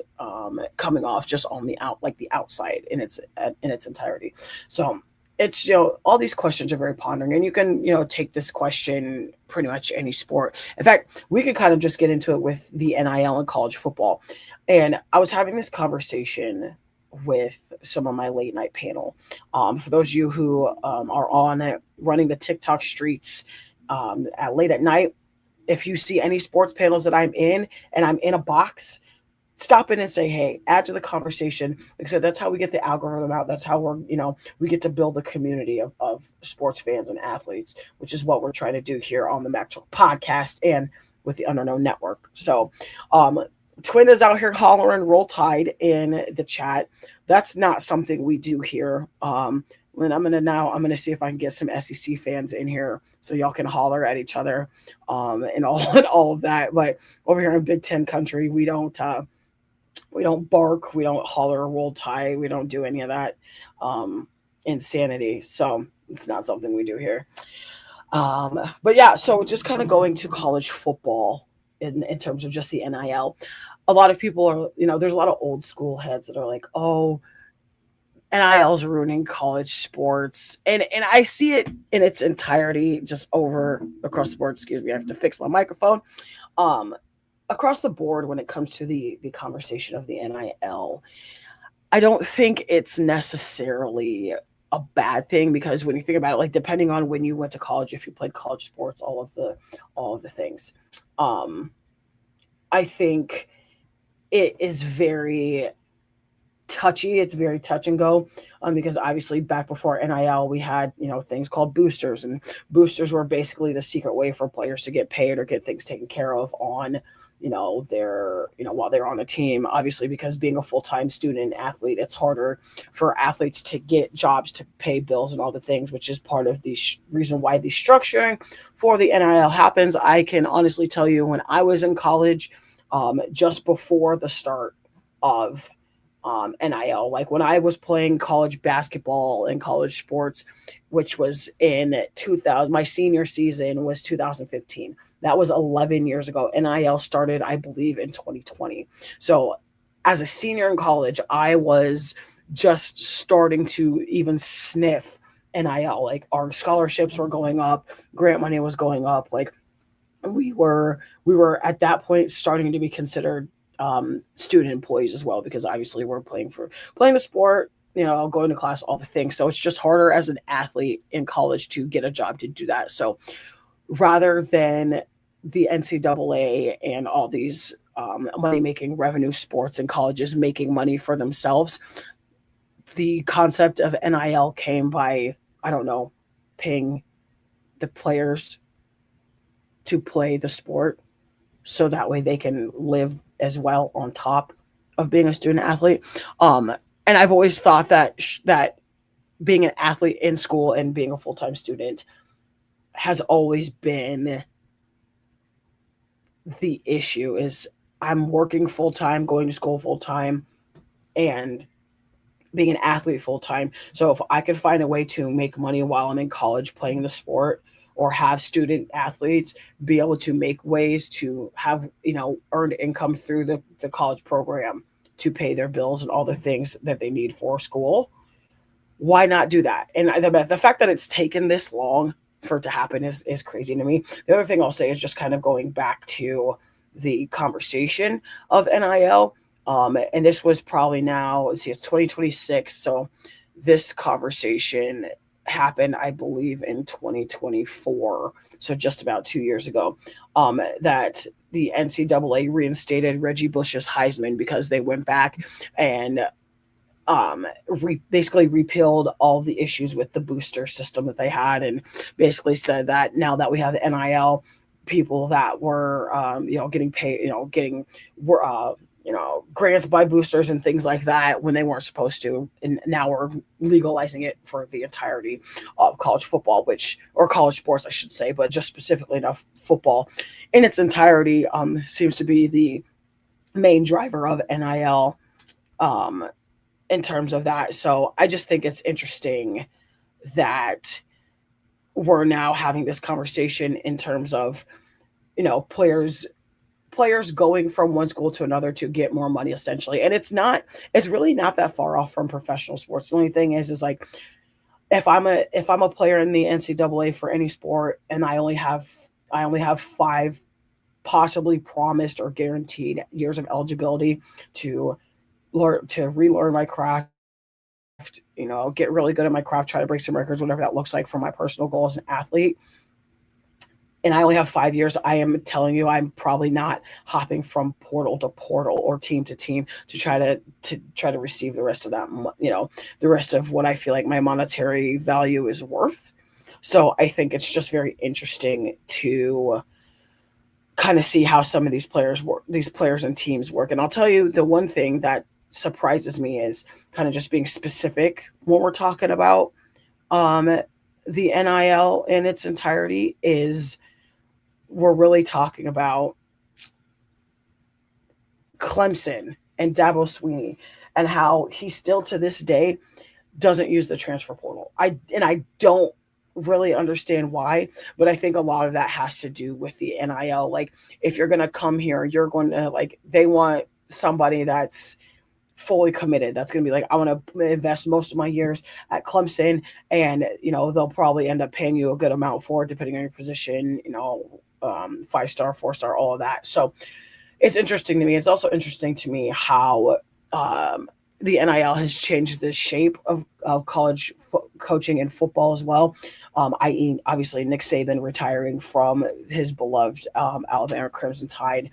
coming off just on the outside in its entirety? So it's, all these questions are very pondering, and you can, take this question pretty much any sport. In fact, we could kind of just get into it with the NIL in college football. And I was having this conversation with some of my late night panel. For those of you who are on running the TikTok streets at late at night, if you see any sports panels that I'm in and I'm in a box, stop in and say, hey, add to the conversation. Like I said, that's how we get the algorithm out. That's how we get to build a community of sports fans and athletes, which is what we're trying to do here on the Mac Truck podcast and with the Underknown Network. So Twin is out here hollering Roll Tide in the chat. That's not something we do here. And I'm gonna see if I can get some SEC fans in here so y'all can holler at each other and all of that. But over here in Big Ten country, we don't bark, we don't holler Roll Tide, we don't do any of that insanity. So it's not something we do here. But yeah, so just kind of going to college football in terms of just the NIL. A lot of people are, there's a lot of old school heads that are like, oh, NIL's ruining college sports. And I see it in its entirety just across the board. Excuse me, I have to fix my microphone. Across the board when it comes to the conversation of the NIL, I don't think it's necessarily a bad thing, because when you think about it, like depending on when you went to college, if you played college sports, all of the things, I think it is very touchy. It's very touch and go, because obviously back before NIL, we had, things called boosters, and boosters were basically the secret way for players to get paid or get things taken care of on, while they're on a team. Obviously, because being a full-time student athlete, it's harder for athletes to get jobs to pay bills and all the things, which is part of the reason why the structuring for the NIL happens. I can honestly tell you, when I was in college, just before the start of NIL, like when I was playing college basketball and college sports, which was in 2000, my senior season was 2015. That was 11 years ago. NIL started, I believe, in 2020. So as a senior in college, I was just starting to even sniff NIL. Like our scholarships were going up, grant money was going up. Like we were at that point starting to be considered student employees as well, because obviously we're playing the sport, going to class, all the things. So it's just harder as an athlete in college to get a job to do that. So rather than the NCAA and all these money making revenue sports and colleges making money for themselves, the concept of NIL came by, I don't know, paying the players to play the sport so that way they can live as well on top of being a student athlete. And I've always thought that being an athlete in school and being a full-time student has always been the issue. Is I'm working full-time, going to school full-time, and being an athlete full-time. So if I could find a way to make money while I'm in college playing the sport, or have student athletes be able to make ways to have, earned income through the college program to pay their bills and all the things that they need for school, why not do that? And the fact that it's taken this long for it to happen is crazy to me. The other thing I'll say is just kind of going back to the conversation of NIL. And this was probably now, let's see, it's 2026. So this conversation happened, I believe, in 2024. So just about 2 years ago, that the NCAA reinstated Reggie Bush's Heisman because they went back and basically repealed all the issues with the booster system that they had, and basically said that now that we have the NIL, people that were getting paid, grants by boosters and things like that when they weren't supposed to, and now we're legalizing it for the entirety of college football, or college sports, I should say, but just specifically enough football in its entirety seems to be the main driver of NIL in terms of that. So I just think it's interesting that we're now having this conversation in terms of, players going from one school to another to get more money, essentially. And it's really not that far off from professional sports. The only thing is like, if I'm a player in the NCAA for any sport, and I only have 5 possibly promised or guaranteed years of eligibility to relearn my craft, get really good at my craft, try to break some records, whatever that looks like for my personal goal as an athlete, and I only have 5 years, I am telling you, I'm probably not hopping from portal to portal or team to team to try to receive the rest of that, the rest of what I feel like my monetary value is worth. So I think it's just very interesting to kind of see how some of these players and teams work. And I'll tell you, the one thing that surprises me is kind of just being specific when we're talking about the NIL in its entirety, is we're really talking about Clemson and Dabo Swinney and how he still to this day doesn't use the transfer portal. I don't really understand why, but I think a lot of that has to do with the NIL. Like, if you're going to come here, you're going to, like, they want somebody that's fully committed. That's going to be like, I want to invest most of my years at Clemson, and, they'll probably end up paying you a good amount for it, depending on your position, 5-star, 4-star, all of that. So it's interesting to me. It's also interesting to me how the NIL has changed the shape of college coaching and football as well. I.e., obviously, Nick Saban retiring from his beloved Alabama Crimson Tide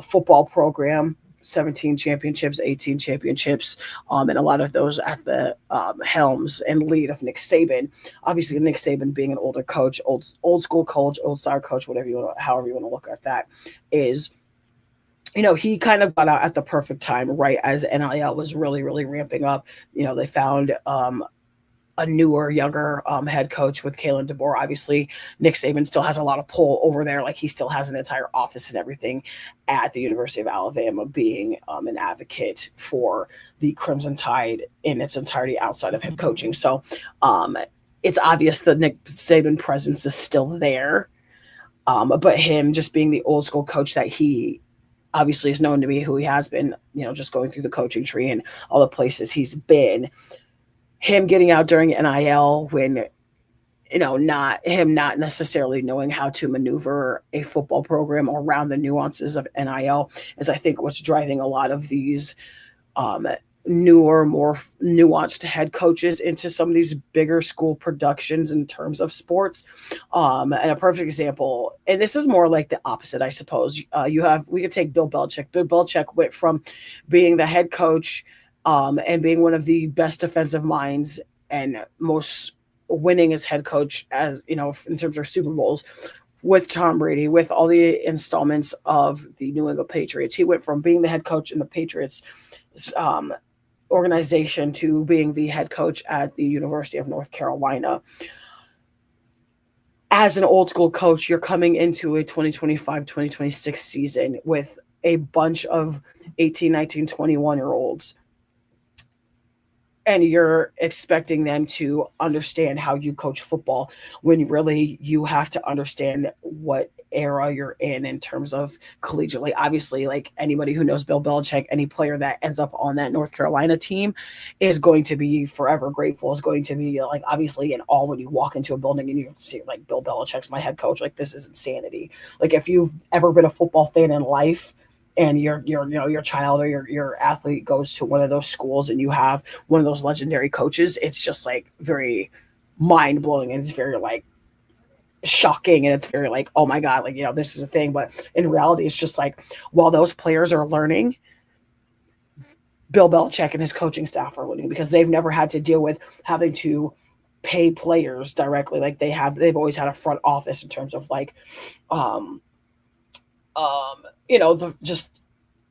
football program. 17 championships, 18 championships, and a lot of those at the helms and lead of Nick Saban. Obviously, Nick Saban being an older coach, old school coach, old style coach, however you want to look at that, is, he kind of got out at the perfect time, right as NIL was really, really ramping up. They found a newer, younger head coach with Kalen DeBoer. Obviously, Nick Saban still has a lot of pull over there. Like, he still has an entire office and everything at the University of Alabama, being an advocate for the Crimson Tide in its entirety outside of head coaching. So it's obvious that Nick Saban presence is still there. But him just being the old school coach that he obviously is known to be, who he has been, just going through the coaching tree and all the places he's been, him getting out during NIL when, not necessarily knowing how to maneuver a football program around the nuances of NIL is, I think, what's driving a lot of these newer, more nuanced head coaches into some of these bigger school productions in terms of sports. And a perfect example, and this is more like the opposite, I suppose. We could take Bill Belichick. Bill Belichick went from being the head coach and being one of the best defensive minds and most winning as head coach, as you know, in terms of Super Bowls, with Tom Brady, with all the installments of the New England Patriots. He went from being the head coach in the Patriots um, organization to being the head coach at the University of North Carolina. As an old school coach, you're coming into a 2025-2026 season with a bunch of 18, 19, 21 year olds, and you're expecting them to understand how you coach football when really you have to understand what era you're in terms of collegiately. Obviously, like anybody who knows Bill Belichick, any player that ends up on that North Carolina team is going to be forever grateful, is going to be like obviously in awe when you walk into a building and you see like Bill Belichick's my head coach. Like this is insanity. Like if you've ever been a football fan in life, and your child or your athlete goes to one of those schools and you have one of those legendary coaches, it's just like very mind blowing, and it's very like shocking, and it's very like, oh my god, like this is a thing. But in reality, it's just like while those players are learning, Bill Belichick and his coaching staff are learning because they've never had to deal with having to pay players directly. Like they've always had a front office in terms of like um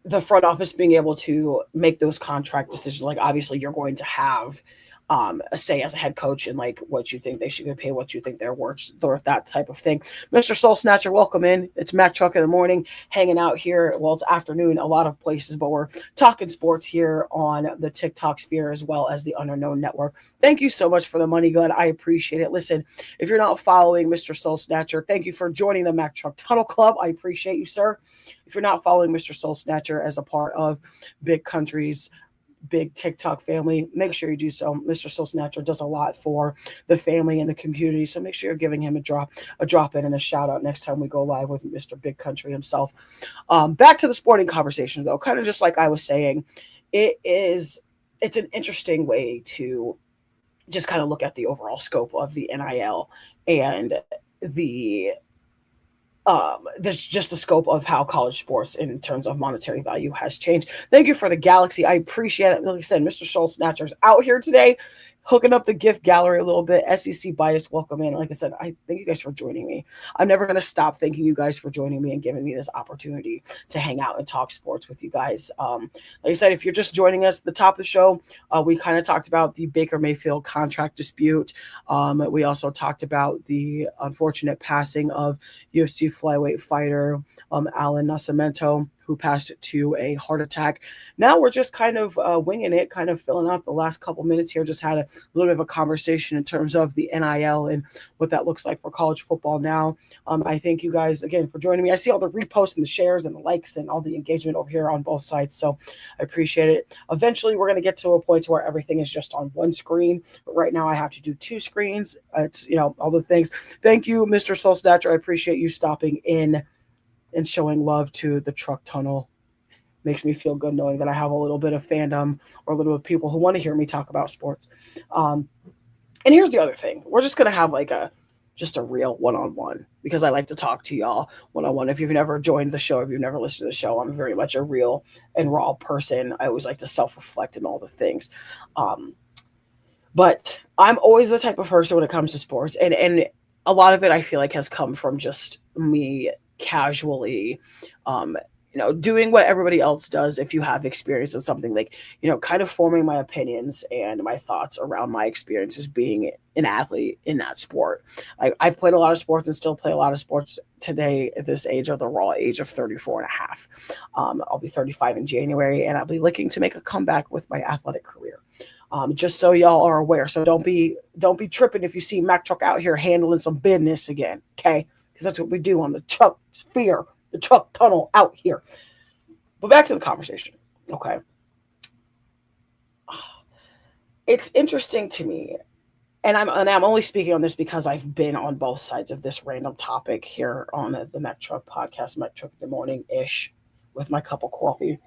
the front office being able to make those contract decisions. Like obviously you're going to have a say as a head coach and like what you think they should get paid, what you think they're worth, that type of thing. Mr. Soul Snatcher, welcome in. It's Mac Truck in the morning, hanging out here. Well, it's afternoon, a lot of places, but we're talking sports here on the TikTok sphere as well as the Underknown Network. Thank you so much for the money, gun. I appreciate it. Listen, if you're not following Mr. Soul Snatcher, thank you for joining the Mac Truck Tunnel Club. I appreciate you, sir. If you're not following Mr. Soul Snatcher as a part of Big Country's big TikTok family, make sure you do so. Mr. Soul Snatcher does a lot for the family and the community, so make sure you're giving him a drop in and a shout out next time we go live with Mr. Big Country himself. Back to the sporting conversations though, kind of just like I was saying, it's an interesting way to just kind of look at the overall scope of the NIL and the there's just the scope of how college sports in terms of monetary value has changed. Thank you for the galaxy. I appreciate it. Like I said, Mr. Soul Snatcher's out here today, hooking up the gift gallery a little bit. SEC bias, welcome in. Like I said, I thank you guys for joining me. I'm never going to stop thanking you guys for joining me and giving me this opportunity to hang out and talk sports with you guys. Like I said, if you're just joining us at the top of the show, we kind of talked about the Baker Mayfield contract dispute. We also talked about the unfortunate passing of UFC Flyweight fighter Allen Nacimento, who passed to a heart attack. Now we're just kind of winging it, kind of filling out the last couple minutes here. Just had a little bit of a conversation in terms of the NIL and what that looks like for college football now. I thank you guys again for joining me. I see all the reposts and the shares and the likes and all the engagement over here on both sides, so I appreciate it. Eventually, we're going to get to a point where everything is just on one screen, but right now I have to do two screens. It's all the things. Thank you, Mr. Soul Snatcher. I appreciate you stopping in and showing love to the truck tunnel. Makes me feel good knowing that I have a little bit of fandom or a little bit of people who want to hear me talk about sports. And here's the other thing. We're just going to have like just a real one-on-one because I like to talk to y'all one-on-one. If you've never joined the show, if you've never listened to the show, I'm very much a real and raw person. I always like to self-reflect and all the things. But I'm always the type of person when it comes to sports. And a lot of it I feel like has come from just me casually doing what everybody else does. If you have experience in something, like kind of forming my opinions and my thoughts around my experiences being an athlete in that sport. I've played a lot of sports and still play a lot of sports today at this age, of the raw age of 34 and a half. I'll be 35 in January, and I'll be looking to make a comeback with my athletic career. Just so y'all are aware. So don't be tripping if you see Mac Truck out here handling some business again, okay? Because that's what we do on the truck sphere, the truck tunnel out here. But back to the conversation, okay? It's interesting to me, and I'm only speaking on this because I've been on both sides of this random topic here on the Mac Truck podcast, Mac Truck in the morning-ish, with my cup of coffee.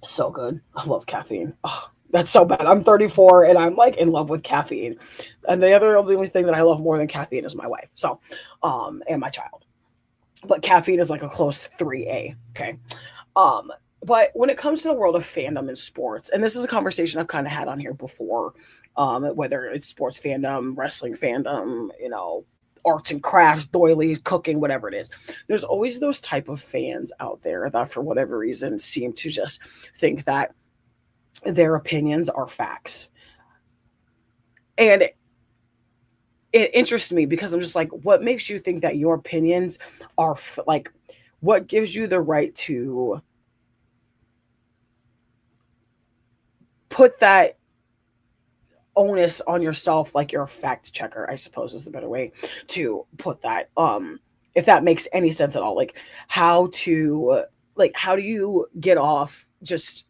So good. I love caffeine. Oh, that's so bad. I'm 34 and I'm like in love with caffeine. And only thing that I love more than caffeine is my wife. So, and my child. But caffeine is like a close 3A. Okay. Um, but when it comes to the world of fandom in sports, and this is a conversation I've kind of had on here before, whether it's sports fandom, wrestling fandom, arts and crafts, doilies, cooking, whatever it is, there's always those type of fans out there that for whatever reason seem to just think that their opinions are facts. And it interests me because I'm just like, what makes you think that your opinions are like, what gives you the right to put that onus on yourself, like you're a fact checker, I suppose is the better way to put that. If that makes any sense at all, like how do you get off just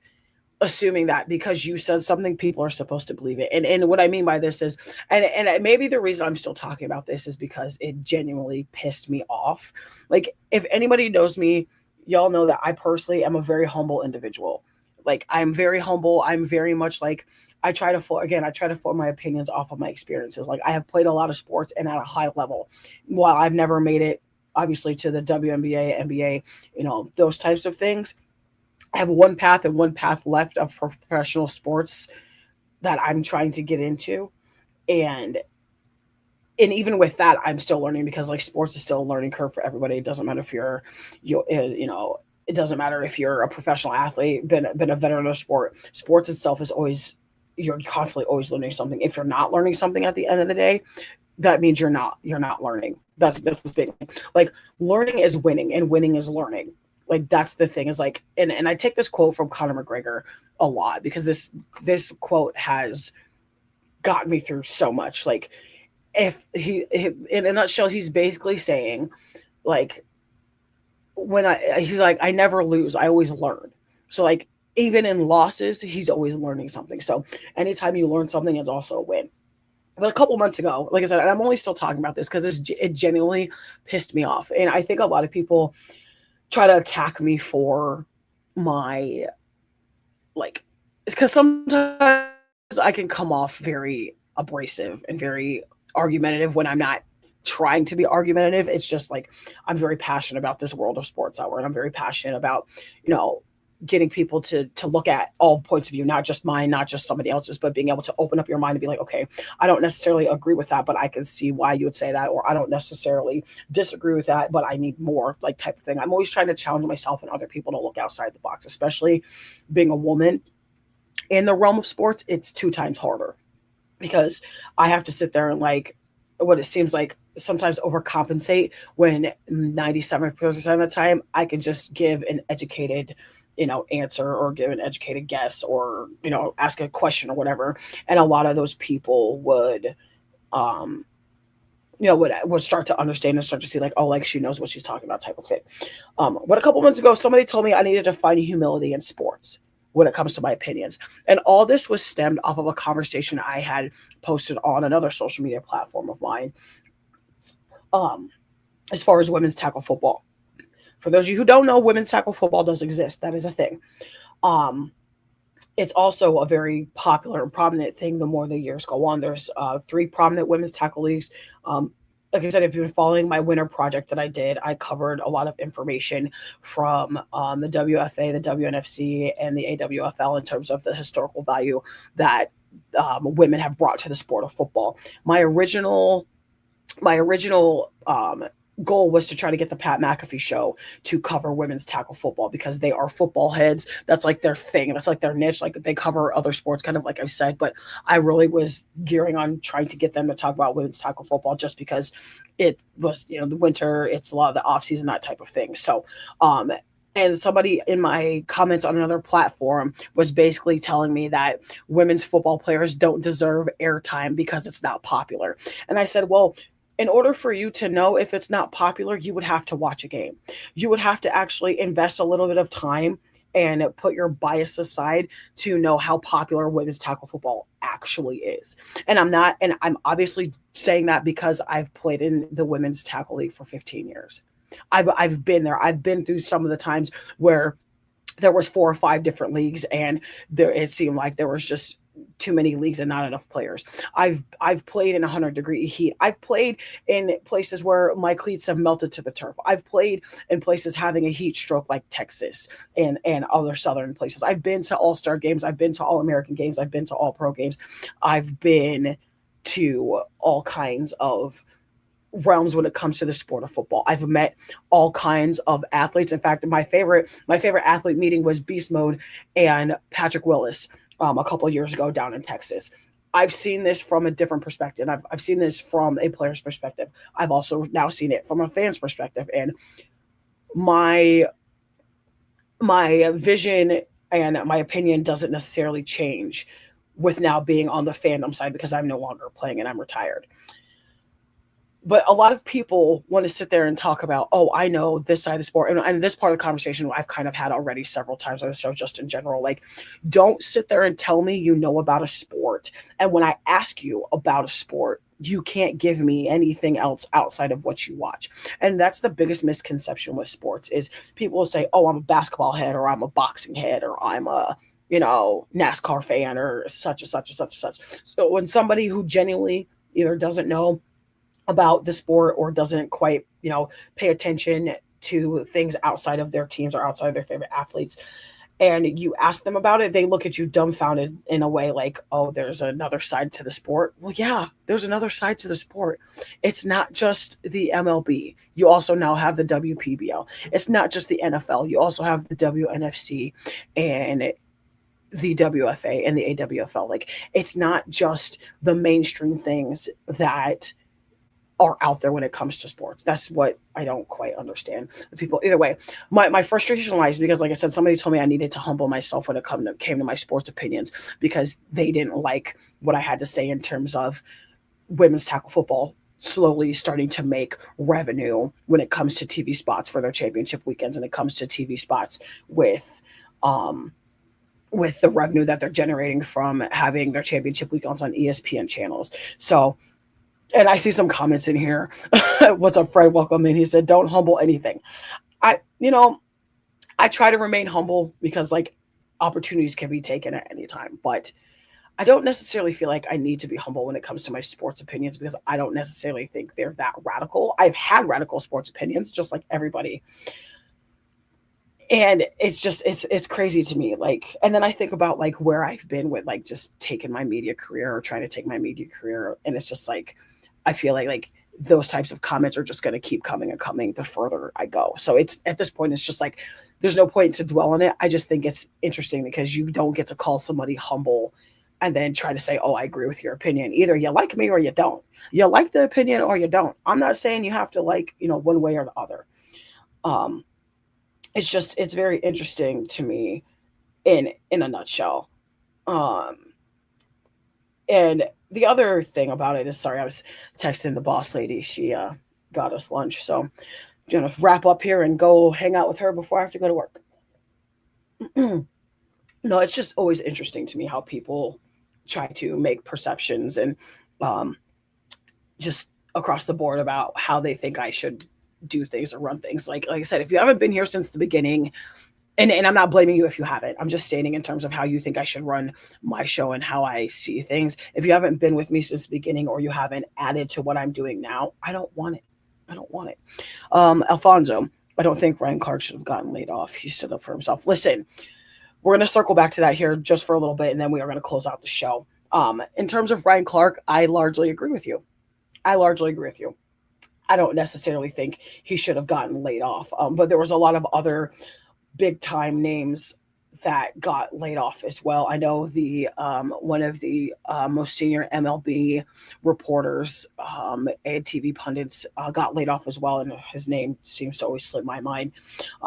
assuming that because you said something, people are supposed to believe it? And what I mean by this is, and maybe the reason I'm still talking about this is because it genuinely pissed me off. Like, if anybody knows me, y'all know that I personally am a very humble individual. Like, I'm very humble. I'm very much like, I try to form my opinions off of my experiences. Like, I have played a lot of sports and at a high level. While I've never made it obviously to the WNBA, NBA, those types of things, I have one path and one path left of professional sports that I'm trying to get into. And even with that, I'm still learning because like sports is still a learning curve for everybody. It doesn't matter if it doesn't matter if you're a professional athlete, been a veteran of sport. Sports itself is always, you're constantly always learning something. If you're not learning something at the end of the day, that means you're not learning. That's the big thing. Like, learning is winning and winning is learning. Like, that's the thing, is like, and I take this quote from Conor McGregor a lot because this quote has gotten me through so much. Like, if he in a nutshell, he's basically saying, like, he's like, I never lose, I always learn. So like, even in losses, he's always learning something. So anytime you learn something, it's also a win. But a couple months ago, like I said, and I'm only still talking about this because it genuinely pissed me off. And I think a lot of people try to attack me for my, like, it's because sometimes I can come off very abrasive and very argumentative when I'm not trying to be argumentative. It's just like, I'm very passionate about this world of sports hour, and I'm very passionate about, getting people to look at all points of view, not just mine, not just somebody else's, but being able to open up your mind and be like, okay, I don't necessarily agree with that, but I can see why you would say that, or I don't necessarily disagree with that, but I need more, like, type of thing. I'm always trying to challenge myself and other people to look outside the box, especially being a woman in the realm of sports. It's 2 times harder because I have to sit there and, like, what it seems like sometimes overcompensate when 97% of the time I can just give an educated, answer, or give an educated guess, or, ask a question or whatever. And a lot of those people would, um, would start to understand and start to see, like, oh, like, she knows what she's talking about, type of thing. But a couple months ago, somebody told me I needed to find humility in sports when it comes to my opinions. And all this was stemmed off of a conversation I had posted on another social media platform of mine, um, as far as women's tackle football. For those of you who don't know, women's tackle football does exist. That is a thing. Um, it's also a very popular and prominent thing the more the years go on. There's 3 prominent women's tackle leagues. Like I said, if you've been following my winter project that I did, I covered a lot of information from the WFA, the WNFC, and the AWFL in terms of the historical value that women have brought to the sport of football. My original goal was to try to get the Pat McAfee show to cover women's tackle football because they are football heads. That's like their thing. That's like their niche. Like, they cover other sports, kind of like I said, but I really was gearing on trying to get them to talk about women's tackle football just because it was, the winter, it's a lot of the off season, that type of thing. So, and somebody in my comments on another platform was basically telling me that women's football players don't deserve airtime because it's not popular. And I said, well, in order for you to know if it's not popular, you would have to watch a game. You would have to actually invest a little bit of time and put your bias aside to know how popular women's tackle football actually is. And I'm obviously saying that because I've played in the women's tackle league for 15 years. I've been there. I've been through some of the times where there was 4 or 5 different leagues, and it seemed like there was just too many leagues and not enough players. I've played in 100-degree heat. I've played in places where my cleats have melted to the turf. I've played in places having a heat stroke like Texas and other southern places. I've been to all-star games. I've been to all-American games. I've been to all-pro games. I've been to all kinds of realms when it comes to the sport of football. I've met all kinds of athletes. In fact, my favorite athlete meeting was Beast Mode and Patrick Willis a couple of years ago down in Texas. I've seen this from a different perspective. I've seen this from a player's perspective. I've also now seen it from a fan's perspective. And my vision and my opinion doesn't necessarily change with now being on the fandom side because I'm no longer playing and I'm retired. But a lot of people want to sit there and talk about, oh, I know this side of the sport. And this part of the conversation I've kind of had already several times on the show, just in general. Like, don't sit there and tell me you know about a sport. And when I ask you about a sport, you can't give me anything else outside of what you watch. And that's the biggest misconception with sports is people will say, oh, I'm a basketball head, or I'm a boxing head, or I'm a NASCAR fan, or such and such and such and such. So when somebody who genuinely either doesn't know about the sport or doesn't quite, pay attention to things outside of their teams or outside of their favorite athletes, and you ask them about it, they look at you dumbfounded in a way like, oh, there's another side to the sport. Well, yeah, there's another side to the sport. It's not just the MLB. You also now have the WPBL. It's not just the NFL. You also have the WNFC and the WFA and the AWFL. Like, it's not just the mainstream things that are out there when it comes to sports. That's what I don't quite understand. The people, either way, my frustration lies because, like I said, somebody told me I needed to humble myself when it came to my sports opinions because they didn't like what I had to say in terms of women's tackle football slowly starting to make revenue when it comes to TV spots for their championship weekends, and it comes to TV spots with the revenue that they're generating from having their championship weekends on ESPN channels. So, and I see some comments in here. What's up, Fred? Welcome in. He said, don't humble anything. I try to remain humble because like opportunities can be taken at any time, but I don't necessarily feel like I need to be humble when it comes to my sports opinions because I don't necessarily think they're that radical. I've had radical sports opinions just like everybody. And it's just, it's crazy to me. Like, and then I think about like where I've been with like just taking my media career or trying to take my media career. And it's just like, I feel like those types of comments are just going to keep coming and coming the further I go. So it's at this point, it's just like, there's no point to dwell on it. I just think it's interesting because you don't get to call somebody humble and then try to say, oh, I agree with your opinion. Either you like me or you don't. You like the opinion or you don't. I'm not saying you have to like, one way or the other. It's very interesting to me in a nutshell. And the other thing about it is, sorry, I was texting the boss lady. She got us lunch. So I'm going to wrap up here and go hang out with her before I have to go to work. No, it's just always interesting to me how people try to make perceptions and just across the board about how they think I should do things or run things. Like I said, if you haven't been here since the beginning, and I'm not blaming you if you haven't. I'm just stating in terms of how you think I should run my show and how I see things. If you haven't been with me since the beginning or you haven't added to what I'm doing now, I don't want it. Alfonso, I don't think Ryan Clark should have gotten laid off. He stood up for himself. Listen, we're going to circle back to that here just for a little bit, and then we are going to close out the show. In terms of Ryan Clark, I largely agree with you. I don't necessarily think he should have gotten laid off, but there was a lot of other big time names that got laid off as well. I know the one of the most senior MLB reporters and TV pundits got laid off as well, and his name seems to always slip my mind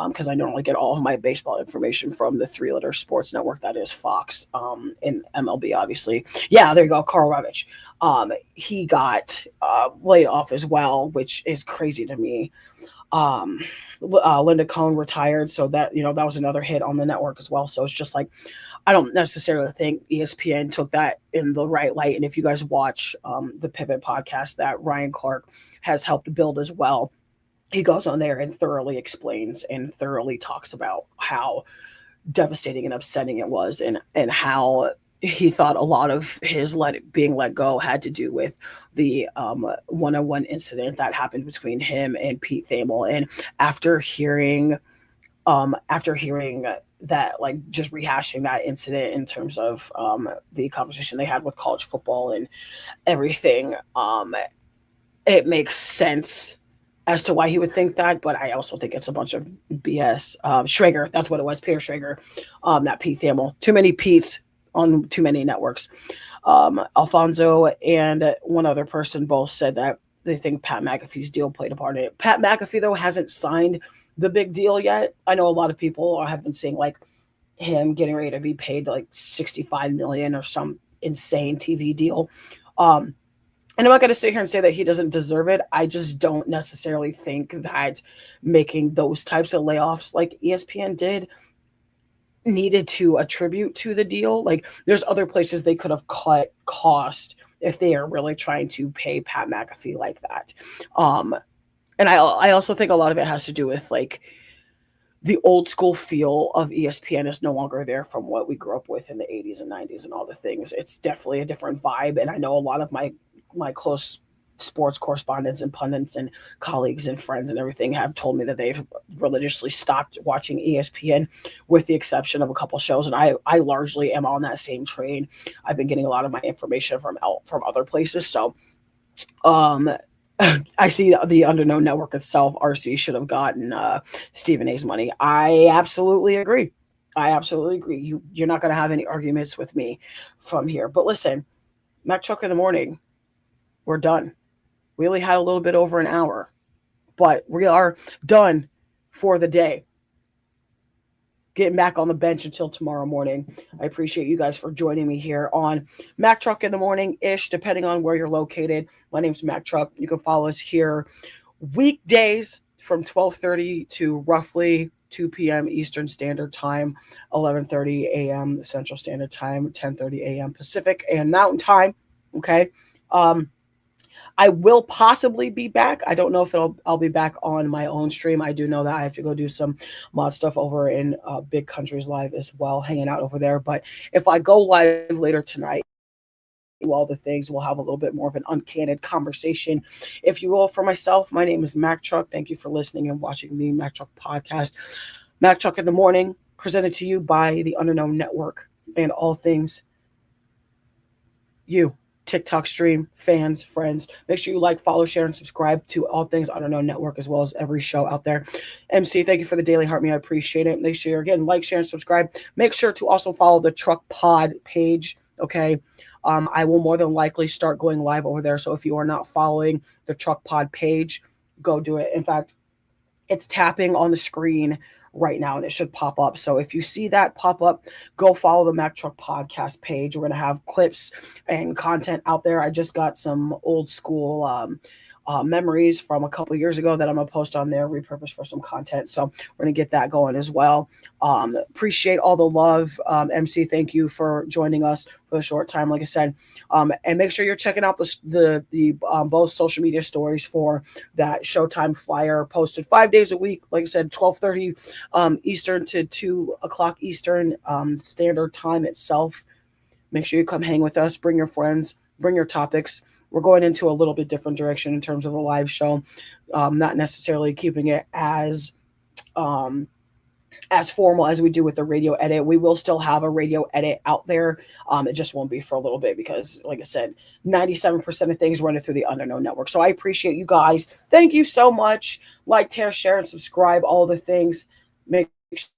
because I normally get all of my baseball information from the three-letter sports network that is Fox in MLB, obviously. Yeah, there you go, Carl Ravitch. He got laid off as well, which is crazy to me. Linda Cohn retired, so that that was another hit on the network as well. So it's just like, I don't necessarily think ESPN took that in the right light. And if you guys watch the Pivot podcast that Ryan Clark has helped build as well, he goes on there and thoroughly explains and thoroughly talks about how devastating and upsetting it was, and how he thought a lot of his being let go had to do with the one-on-one incident that happened between him and Pete Thamel. And after hearing that, like, just rehashing that incident in terms of the conversation they had with college football and everything, it makes sense as to why he would think that, but I also think it's a bunch of BS. Schrager, that's what it was, Peter Schrager, not Pete Thamel. Too many Pete's on too many networks. Alfonso and one other person both said that they think Pat McAfee's deal played a part in it. Pat McAfee, though, hasn't signed the big deal yet. I know a lot of people have been saying, like, him getting ready to be paid like $65 million or some insane TV deal. And I'm not going to sit here and say that he doesn't deserve it. I just don't necessarily think that making those types of layoffs like ESPN did needed to attribute to the deal. Like, there's other places they could have cut cost if they are really trying to pay Pat McAfee like that. And I also think a lot of it has to do with, like, the old school feel of ESPN is no longer there from what we grew up with in the 80s and 90s and all the things. It's definitely a different vibe. And I know a lot of my close sports correspondents and pundits and colleagues and friends and everything have told me that they've religiously stopped watching ESPN, with the exception of a couple shows. And I largely am on that same train. I've been getting a lot of my information from other places. So, I see the Underknown Network itself, RC, should have gotten Stephen A's money. I absolutely agree. You're not going to have any arguments with me from here. But listen, Mac Truck in the Morning, we're done. We only had a little bit over an hour, but we are done for the day. Getting back on the bench until tomorrow morning. I appreciate you guys for joining me here on Mac Truck in the Morning-ish, depending on where you're located. My name's Mac Truck. You can follow us here weekdays from 12:30 to roughly 2 p.m. Eastern Standard Time, 11:30 a.m. Central Standard Time, 10:30 a.m. Pacific and Mountain Time. Okay. I will possibly be back. I don't know if I'll be back on my own stream. I do know that I have to go do some mod stuff over in Big Countries Live as well, hanging out over there. But if I go live later tonight, all the things, we'll have a little bit more of an uncandid conversation, if you will. For myself, my name is Mac Truck. Thank you for listening and watching the Mac Truck podcast. Mac Truck in the Morning, presented to you by the Underknown Network and all things you. TikTok stream, fans, friends. Make sure you like, follow, share, and subscribe to all things Underknown Network, as well as every show out there. MC, thank you for the daily heart me. I appreciate it. Make sure, again, like, share, and subscribe. Make sure to also follow the Truck Pod page, okay? I will more than likely start going live over there. So if you are not following the Truck Pod page, go do it. In fact, it's tapping on the screen right now and it should pop up. So if you see that pop up, go follow the Mac Truck podcast page. We're going to have clips and content out there. I just got some old school memories from a couple years ago that I'm going to post on there, repurpose for some content. So we're going to get that going as well. Appreciate all the love. MC, thank you for joining us for a short time, like I said. And make sure you're checking out the both social media stories for that Showtime flyer, posted 5 days a week. Like I said, 12:30 Eastern to 2 o'clock Eastern Standard Time itself. Make sure you come hang with us. Bring your friends. Bring your topics. We're going into a little bit different direction in terms of a live show, not necessarily keeping it as formal as we do with the radio edit. We will still have a radio edit out there. It just won't be for a little bit because, like I said, 97% of things running through the Underknown Network. So I appreciate you guys. Thank you so much. Like, tear, share, and subscribe, all the things. Make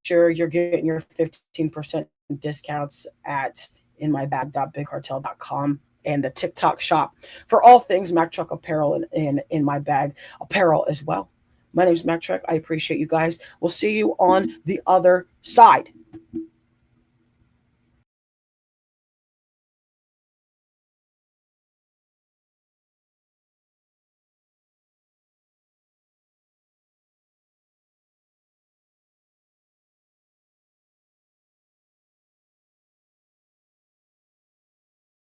sure you're getting your 15% discounts at inmybag.bigcartel.com. and the TikTok shop for all things Mac Truck apparel and in my bag apparel as well. My name is Mac Truck. I appreciate you guys. We'll see you on the other side.